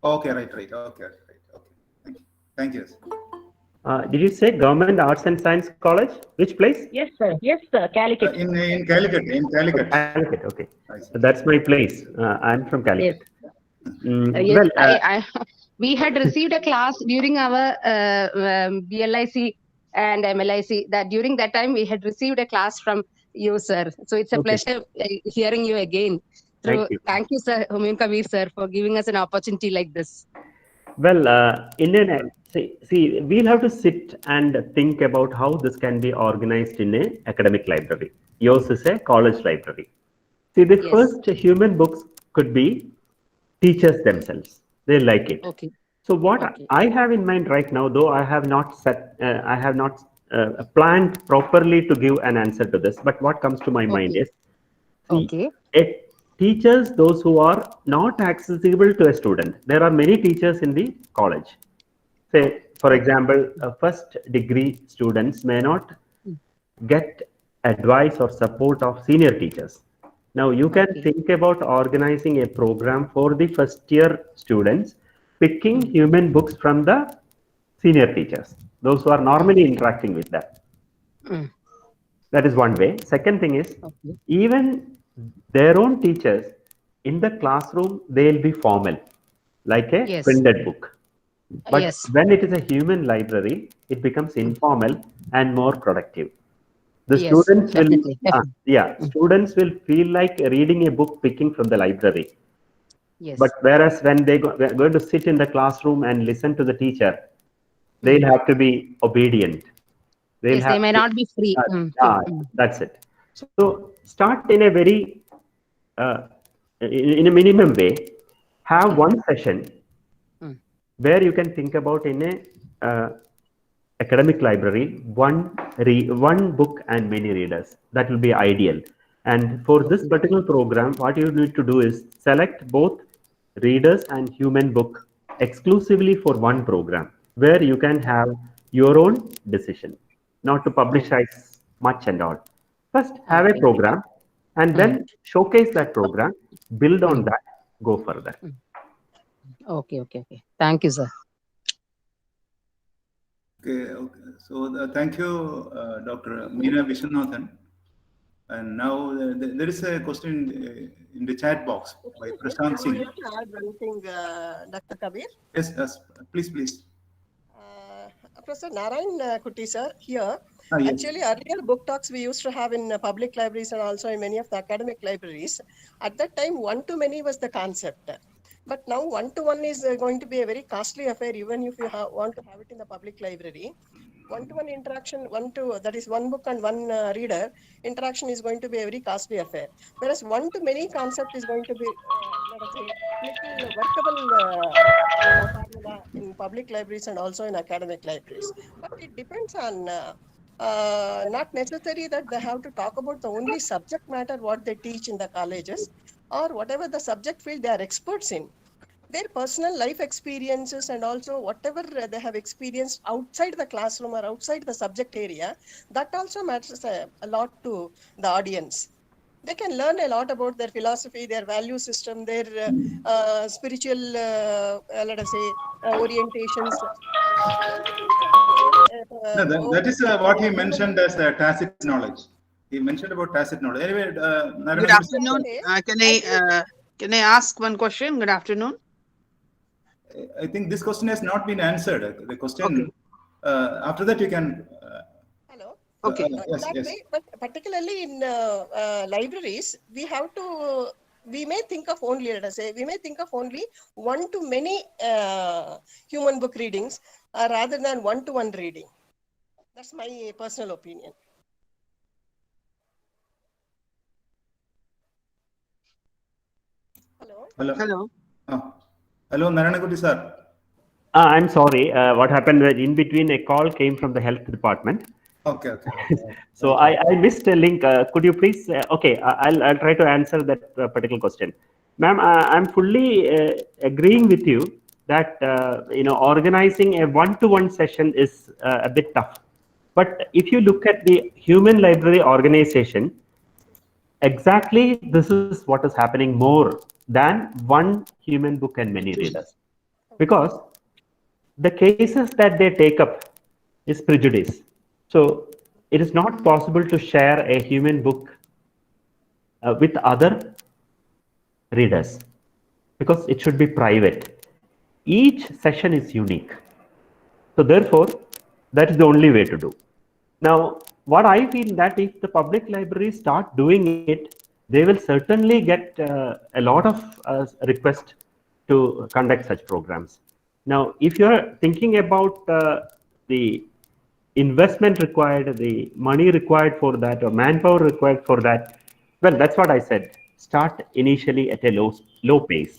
Okay, right. Okay. Thank you. Did you say Government Arts and Science College? Which place? Yes, sir. Calicut. In Calicut. Calicut, okay. So that's my place. I'm from Calicut. Yes, Well, we had received a class during our BLIC and MLIC. That during that time we had received a class from you, sir. So it's a pleasure hearing you again. Thank you, sir, Humayun Kabir, sir, for giving us an opportunity like this. Well, see, we'll have to sit and think about how this can be organized in an academic library. Yours is a college library. See, the first human books could be teachers themselves. They like it. Okay. So what I have in mind right now, though I have not planned properly to give an answer to this, but what comes to my mind is, teachers, those who are not accessible to a student. There are many teachers in the college. Say, for example, first degree students may not get advice or support of senior teachers. Now, you can think about organizing a program for the first year students, picking human books from the senior teachers, those who are normally interacting with them. That is one way. Second thing is, even their own teachers in the classroom, they'll be formal, like a printed book. But when it is a human library, it becomes informal and more productive. The students will, students will feel like reading a book picking from the library. But whereas when they're going to sit in the classroom and listen to the teacher, they'll have to be obedient. They may not be free. That's it. So start in a very, in a minimum way, have one session where you can think about in a academic library, one book and many readers. That will be ideal. And for this particular program, what you need to do is select both readers and human book exclusively for one program, where you can have your own decision, not to publicize much and all. First, have a program and then showcase that program, build on that, go further. Okay. Thank you, sir. Okay. So thank you, Dr. Meena Vishwanathan. And now there is a question in the chat box by Prashant Singh. I want to add one thing, Dr. Kabir. Yes, please. Professor N.Narayanan Kutty, sir, here. Yes. Actually, earlier book talks we used to have in public libraries and also in many of the academic libraries. At that time, one-to-many was the concept. But now one-to-one is going to be a very costly affair, even if you want to have it in the public library. One-to-one interaction, that is one book and one reader interaction is going to be a very costly affair. Whereas one-to-many concept is going to be, let us say, little workable formula in public libraries and also in academic libraries. But it depends on, not necessary that they have to talk about the only subject matter what they teach in the colleges, or whatever the subject field they are experts in. Their personal life experiences and also whatever they have experienced outside the classroom or outside the subject area, that also matters a lot to the audience. They can learn a lot about their philosophy, their value system, their spiritual, let us say, orientations. That is what he mentioned as tacit knowledge. He mentioned about tacit knowledge. Anyway, good afternoon. Can I ask one question? Good afternoon. I think this question has not been answered. The question, after that you can... Hello? Okay. Yes. Way, but particularly in libraries, we may think of only, let us say, one-to-many human book readings rather than one-to-one reading. That's my personal opinion. Hello. Hello. Hello, Narayanan Kutty sir. I'm sorry. What happened was in between a call came from the health department. Okay. So I missed a link. Could you please? Okay, I'll try to answer that particular question, ma'am. I'm fully agreeing with you that organizing a one-to-one session is a bit tough. But if you look at the human library organization, exactly this is what is happening more than one human book and many readers, because the cases that they take up is prejudice. So it is not possible to share a human book with other readers because it should be private. Each session is unique. So therefore, that is the only way to do. Now, what I feel that if the public libraries start doing it, they will certainly get a lot of requests to conduct such programs. Now, if you're thinking about the investment required, the money required for that, or manpower required for that, well, that's what I said. Start initially at a low pace.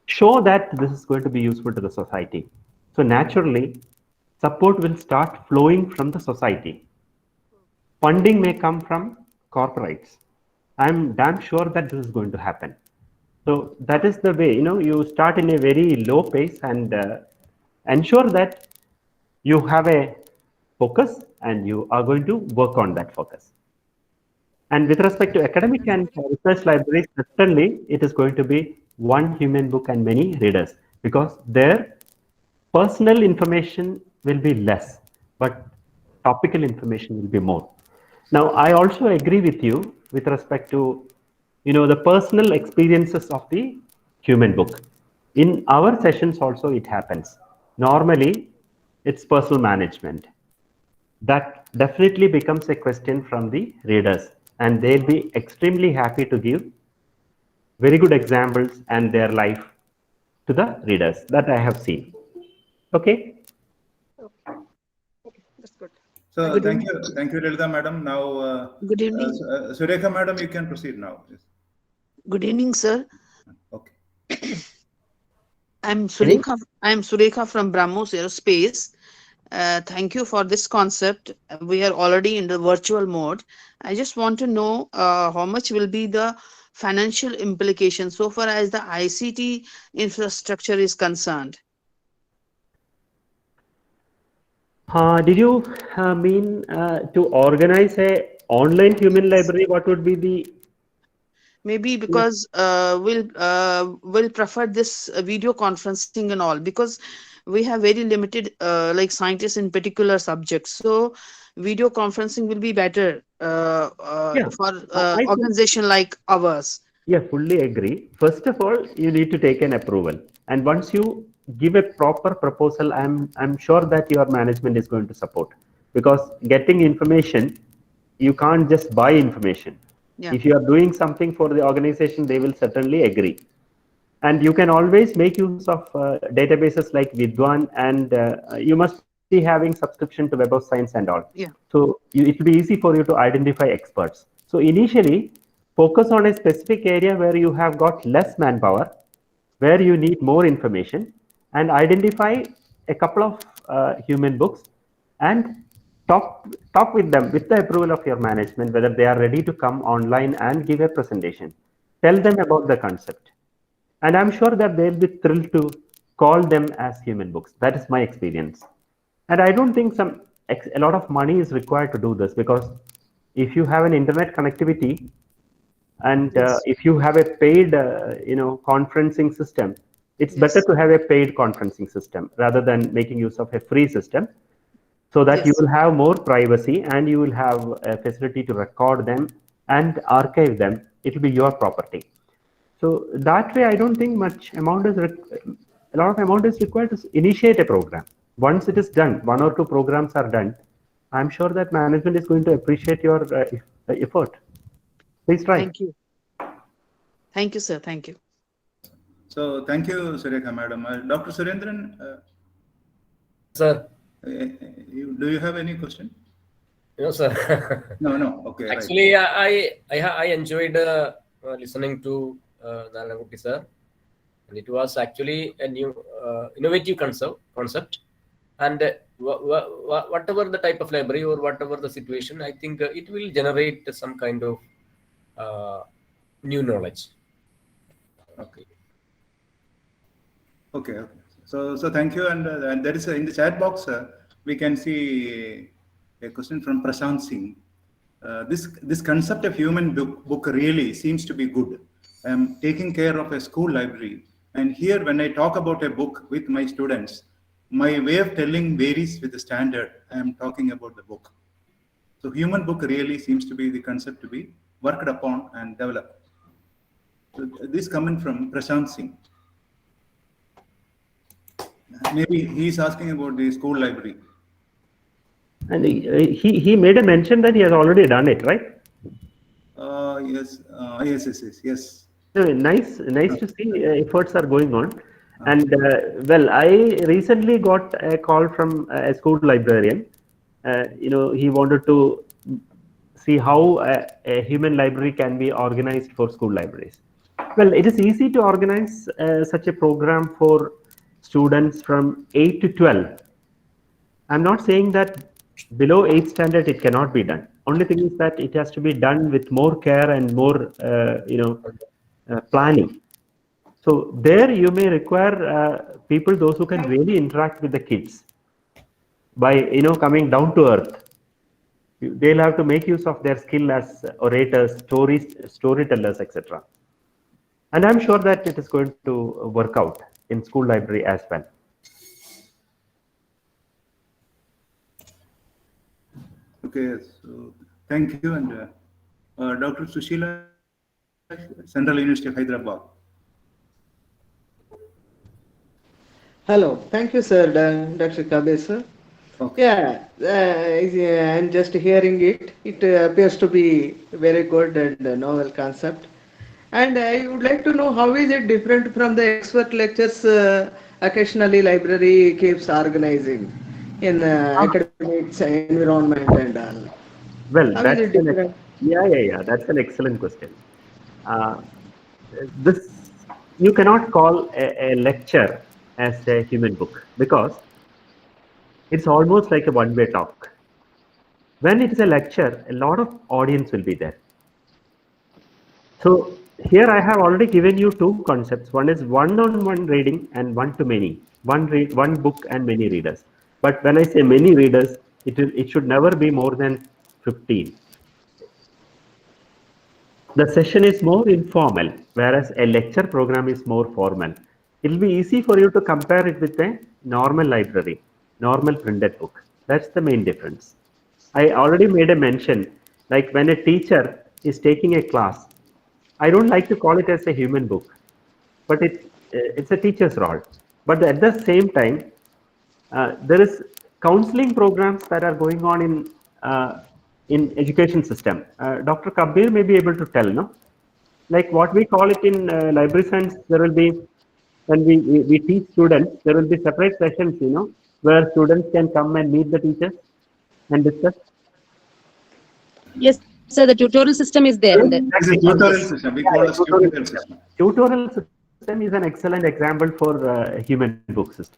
Show that this is going to be useful to the society. So naturally, support will start flowing from the society. Funding may come from corporates. I'm damn sure that this is going to happen. So that is the way, you start in a very low pace and ensure that you have a focus and you are going to work on that focus. And with respect to academic and research libraries, certainly it is going to be one human book and many readers, because their personal information will be less, but topical information will be more. Now, I also agree with you with respect to, the personal experiences of the human book. In our sessions also it happens. Normally, it's personal management. That definitely becomes a question from the readers, and they'll be extremely happy to give very good examples and their life to the readers that I have seen. Okay. Okay, that's good. So Good thank evening. you, Lalitha madam. Now, Good evening. Surekha madam, you can proceed now. Yes. Good evening, sir. Okay. I'm Surekha from BrahMos Aerospace. Thank you for this concept. We are already in the virtual mode. I just want to know how much will be the financial implication so far as the ICT infrastructure is concerned. Did you mean to organize a online human library? What would be the? Maybe because we'll prefer this video conferencing and all, because we have very limited like scientists in particular subjects. So video conferencing will be better Yeah, for I think. organization like ours. Yeah, fully agree. First of all, you need to take an approval, and once you give a proper proposal, I'm sure that your management is going to support, because getting information, you can't just buy information. Yeah. If you are doing something for the organization, they will certainly agree. And you can always make use of databases like Vidwan, and you must be having subscription to Web of Science and all. Yeah. So it will be easy for you to identify experts. So initially, focus on a specific area where you have got less manpower, where you need more information, and identify a couple of human books and talk with them with the approval of your management, whether they are ready to come online and give a presentation. Tell them about the concept. And I'm sure that they'll be thrilled to call them as human books. That is my experience. And I don't think a lot of money is required to do this, because if you have an internet connectivity and Yes. if you have a paid, conferencing system, it's Yes. better to have a paid conferencing system rather than making use of a free system, so that you Yes. will have more privacy and you will have a facility to record them and archive them. It will be your property. So that way, I don't think a lot of amount is required to initiate a program. Once it is done, 1 or 2 programs are done, I'm sure that management is going to appreciate your effort. Please try. Thank you. Thank you, sir. Thank you. So thank you, Surekha madam. Dr. Surendran, Sir. Do you have any question? No, sir. No. Okay. Actually, right. I enjoyed listening to Narayanan Kutty, sir. and it was actually a new innovative concept. And whatever the type of library or whatever the situation, I think it will generate some kind of new knowledge. Okay. Okay. So thank you. And there is in the chat box, we can see a question from Prashant Singh. This concept of human book really seems to be good. I'm taking care of a school library, and here when I talk about a book with my students, my way of telling varies with the standard I am talking about the book. So human book really seems to be the concept to be worked upon and developed. So this coming from Prashant Singh. Maybe he's asking about the school library. And he made a mention that he has already done it, right? Yes. No, nice to see efforts are going on. And well, I recently got a call from a school librarian. He wanted to see how a human library can be organized for school libraries. Well, it is easy to organize such a program for students from 8 to 12. I'm not saying that below 8th standard it cannot be done. Only thing is that it has to be done with more care and more, planning. So there you may require people, those who can really interact with the kids by, coming down to earth. They'll have to make use of their skill as orators, storytellers, etc. And I'm sure that it is going to work out in school library as well. Okay, so thank you. And Dr. Sushila, Central University of Hyderabad. Hello, thank you, sir, Dr. Kabe, sir. Okay. Yeah, I'm just hearing it. It appears to be very good and novel concept. And I would like to know how is it different from the expert lectures occasionally library keeps organizing in academics, environment and all. Well, How is it different? that's an excellent question. This you cannot call a lecture as a human book because it's almost like a one-way talk. When it is a lecture, a lot of audience will be there. So here I have already given you two concepts. One is one-on-one reading and one-to-many. One book and many readers. But when I say many readers, it should never be more than 15. The session is more informal, whereas a lecture program is more formal. It will be easy for you to compare it with a normal library, normal printed book. That's the main difference. I already made a mention, like when a teacher is taking a class, I don't like to call it as a human book, but it's a teacher's role. But at the same time, there is counseling programs that are going on in education system. Dr. Kabir may be able to tell, no? Like what we call it in library science, there will be, when we teach students, there will be separate sessions, where students can come and meet the teachers and discuss. Yes, sir, the tutorial system is there. It's a tutorial system. We call it tutorial system. Tutorial system is an excellent example for a human book system.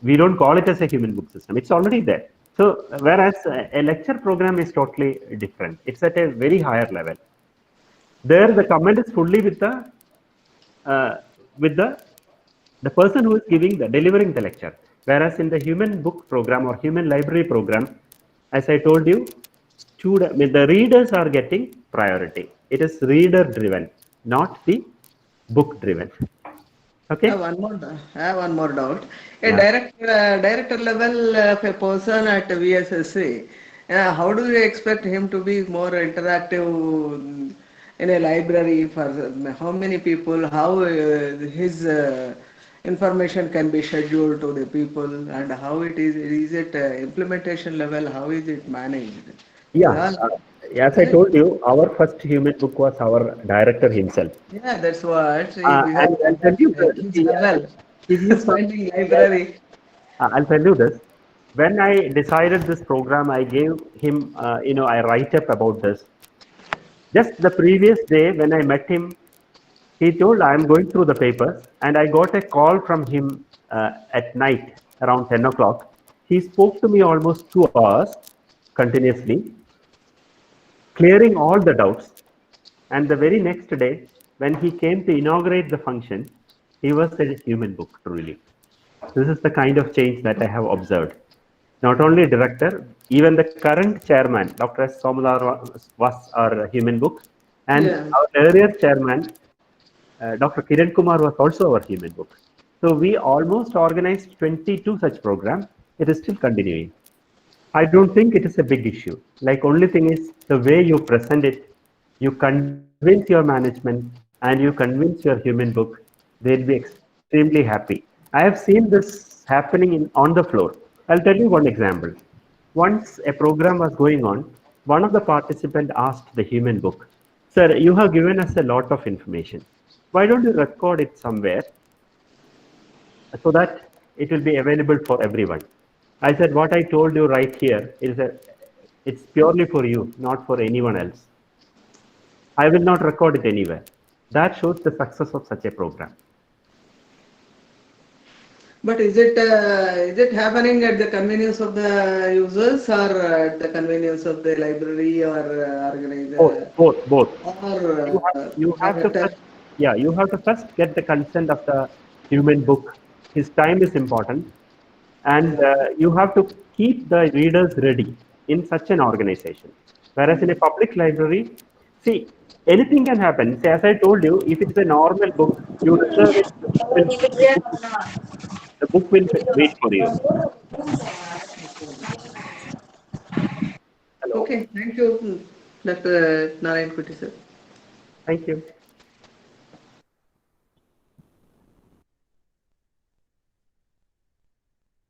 We don't call it as a human book system. It's already there. So whereas a lecture program is totally different. It's at a very higher level. There the comment is fully with the person who is delivering the lecture. Whereas in the human book program or human library program, as I told you, the readers are getting priority. It is reader driven, not the book driven. Okay. I have one more doubt. A director level of a person at VSSC, how do you expect him to be more interactive in a library for how many people? How his information can be scheduled to the people, and how it is? Is it implementation level? How is it managed? Yeah. As I told you, our first human book was our director himself. Yeah, that's what. I'll tell you library. I'll tell you this. When I decided this program, I gave him, I write up about this. Just the previous day when I met him, He told, I'm going through the papers, and I got a call from him at night around 10 o'clock. He spoke to me almost 2 hours continuously, clearing all the doubts. And the very next day, when he came to inaugurate the function, he was a human book, truly. This is the kind of change that I have observed. Not only director, even the current chairman, Dr. S. Somular was our human book, and Yeah. our earlier chairman, Dr. Kiran Kumar, was also our human book. So we almost organized 22 such programs. It is still continuing. I don't think it is a big issue. Like, only thing is the way you present it, you convince your management and you convince your human book, they'll be extremely happy. I have seen this happening on the floor. I'll tell you one example. Once a program was going on, one of the participants asked the human book, Sir, you have given us a lot of information. Why don't you record it somewhere so that it will be available for everyone? I said, what I told you right here it's purely for you, not for anyone else. I will not record it anywhere. That shows the success of such a program. But is it happening at the convenience of the users or at the convenience of the library or organizer? Both. Or You have to first, yeah, you have to first get the consent of the human book. His time is important, and you have to keep the readers ready in such an organization. Whereas in a public library, see, anything can happen. See, as I told you, if it's a normal book, you reserve it. The book will wait for you. Hello. Okay, thank you, Dr. Narayan Kutty, sir. Thank you.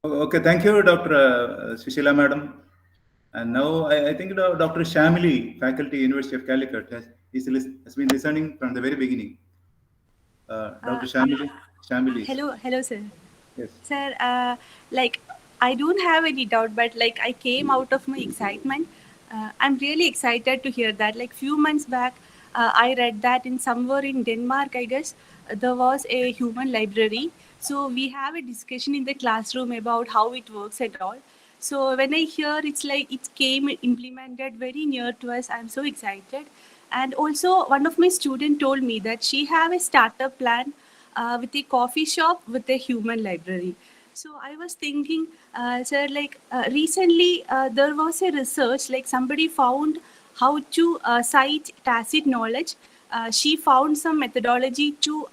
Okay, thank you, Dr. Sushila Madam. And now I think Dr. Shamili, faculty, University of Calicut, has been listening from the very beginning. Dr. Shamili. Hello, sir. Yes. Sir, like, I don't have any doubt, but like, I came out of my excitement. I'm really excited to hear that. Like, few months back, I read that in somewhere in Denmark, I guess, there was a human library. So we have a discussion in the classroom about how it works and all. So when I hear it's like it came implemented very near to us, I'm so excited. And also, one of my students told me that she have a startup plan with a coffee shop with a human library. So I was thinking, sir, like recently there was a research, like somebody found how to cite tacit knowledge. She found some methodology to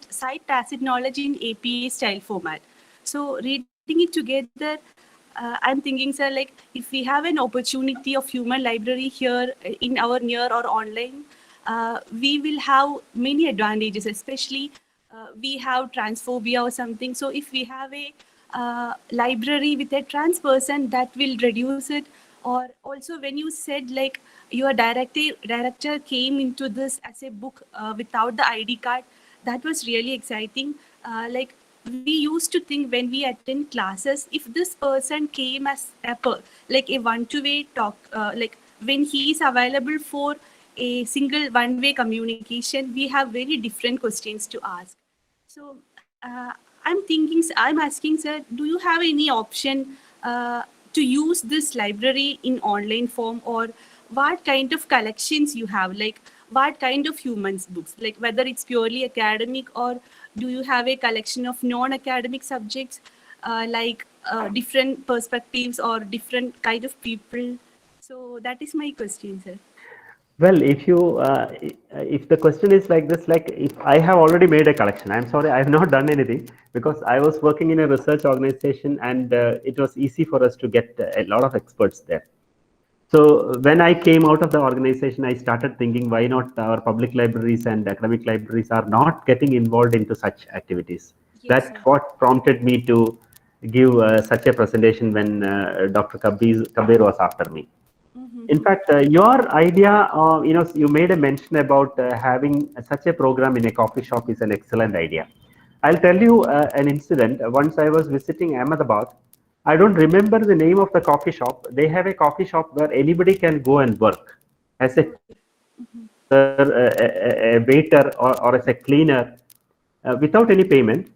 cite tacit knowledge in APA style format. So reading it together, I'm thinking, sir, like if we have an opportunity of human library here in our near or online, we will have many advantages, especially we have transphobia or something. So if we have a library with a trans person, that will reduce it. Or also when you said like your director came into this as a book without the ID card, that was really exciting. Like we used to think when we attend classes, if this person came as like a one-to-way talk, like when he is available for a single one-way communication, we have very different questions to ask. So I'm asking, sir, do you have any option to use this library in online form, or what kind of collections you have, like what kind of humans books, like whether it's purely academic, or do you have a collection of non-academic subjects, like different perspectives or different kind of people? So that is my question, sir. Well, if the question is like this, like if I have already made a collection, I'm sorry, I have not done anything because I was working in a research organization, and it was easy for us to get a lot of experts there. So when I came out of the organization, I started thinking, why not our public libraries and academic libraries are not getting involved into such activities. Yes, That's sir. what prompted me to give such a presentation when Dr. Kabir was after me. In fact, your idea, you made a mention about having such a program in a coffee shop is an excellent idea. I'll tell you an incident. Once I was visiting Ahmedabad. I don't remember the name of the coffee shop. They have a coffee shop where anybody can go and work as a a waiter or as a cleaner without any payment.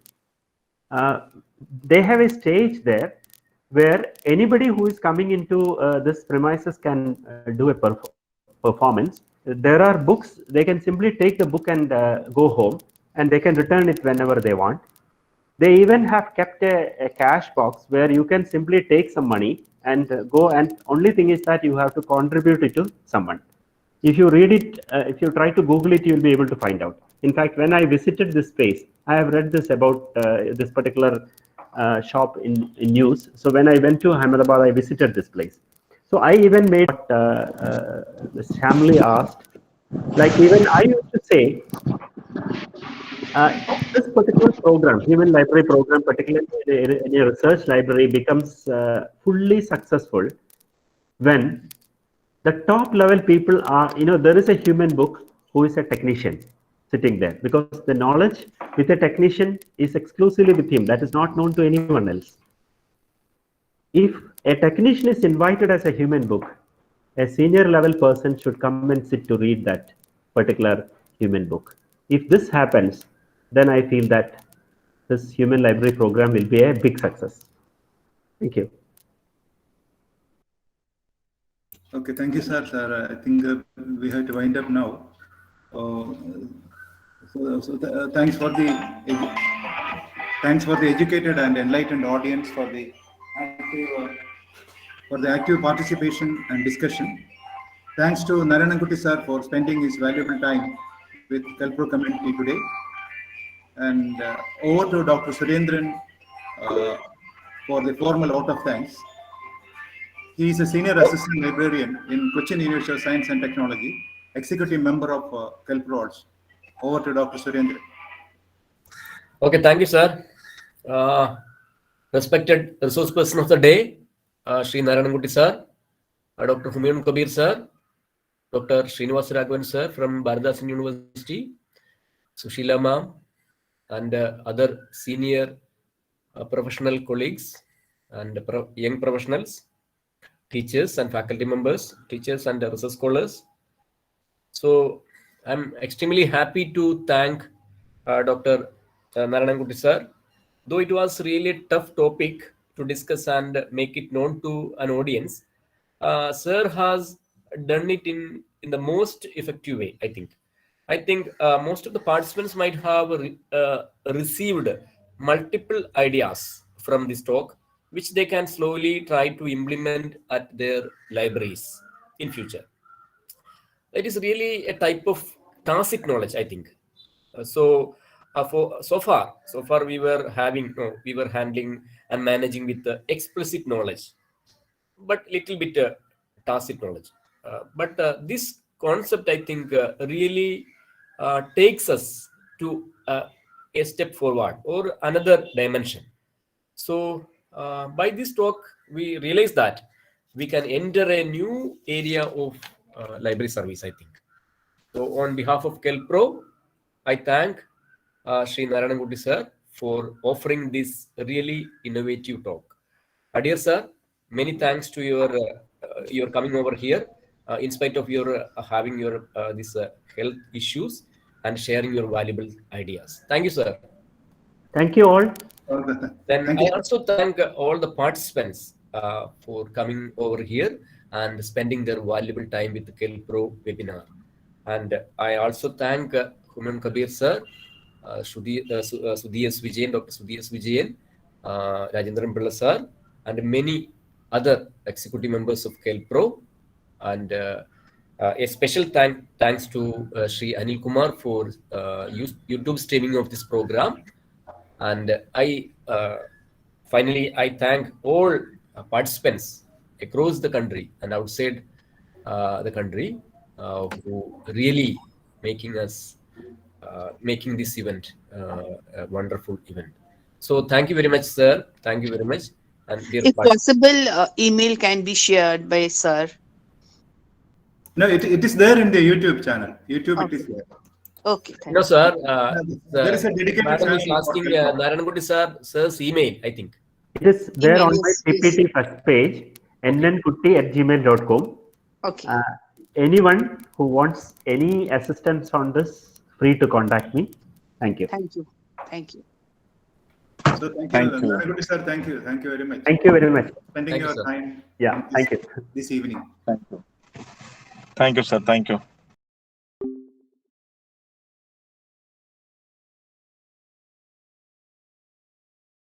They have a stage there where anybody who is coming into this premises can do a performance. There are books, they can simply take the book and go home, and they can return it whenever they want. They even have kept a cash box where you can simply take some money and go, and only thing is that you have to contribute it to someone. If you read it, if you try to Google it, you will be able to find out. In fact, when I visited this space, I have read this about this particular shop in news. So when I went to Ahmedabad, I visited this place. So I even made what this family asked. Like even I used to say, this particular program, human library program, particularly in a research library, becomes fully successful when the top level people are, there is a human book who is a technician sitting there, because the knowledge with a technician is exclusively with him. That is not known to anyone else. If a technician is invited as a human book, a senior level person should come and sit to read that particular human book. If this happens, then I feel that this human library program will be a big success. Thank you. Okay, thank you, sir. I think we have to wind up now. Thanks for the educated and enlightened audience for the active participation and discussion. Thanks to Narayanan Kutty sir for spending his valuable time with Kelpro community today. And over to Dr. Surendran for the formal vote of thanks. He is a senior assistant librarian in Cochin University of Science and Technology, executive member of Kelpro. Over to Dr. Surendran. Okay, thank you, sir. Respected resource person of the day, Sri Narayanan Kutty sir, Dr. Humayun Kabir sir, Dr. Srinivas Raghavan sir from Bharathasan University, Sushila ma'am, and other senior professional colleagues and young professionals, teachers and faculty members, teachers and research scholars. So I'm extremely happy to thank Dr. Narayanan Kutty sir. Though it was really a tough topic to discuss and make it known to an audience, sir has done it in the most effective way, I think. I think most of the participants might have received multiple ideas from this talk, which they can slowly try to implement at their libraries in future. It is really a type of tacit knowledge, I think. So far we were handling and managing with the explicit knowledge, but little bit tacit knowledge. But this concept, I think, really takes us to a step forward or another dimension. So by this talk, we realize that we can enter a new area of library service, I think. So on behalf of Kelpro, I thank Sri Narayanan Kutty sir for offering this really innovative talk. Dear sir, many thanks to your coming over here, in spite of your having your this health issues and sharing your valuable ideas. Thank you, sir. Thank you all. Then I also thank all the participants for coming over here and spending their valuable time with the Kelpro webinar. And I also thank Humayun Kabir sir, Sudhi S. Vijayan, Dr. Sudhi S. Vijayan, Rajendran Pilla sir, and many other executive members of Kelpro. And a special thanks to Sri Anil Kumar for YouTube streaming of this program. And finally, I thank all participants across the country and outside the country who really making this event a wonderful event. So thank you very much, sir. Thank you very much. And if possible, email can be shared by sir. No, it is there in the YouTube channel. YouTube, okay. It is there. Okay. No, sir. There is a dedicated Madam is asking Narayanan Kutty sir's email, I think. It is there on my PPT first page, nnkutti@gmail.com. Okay. anyone who wants any assistance on this, free to contact me. Thank you. Thank you. Thank you. So thank Thank you, you. Narayanan Kutty sir. Thank you. Thank you very much. Thank you very much. Spending Thank you, your sir. time Yeah, thank you. this evening. Thank you. Thank you, sir. Thank you.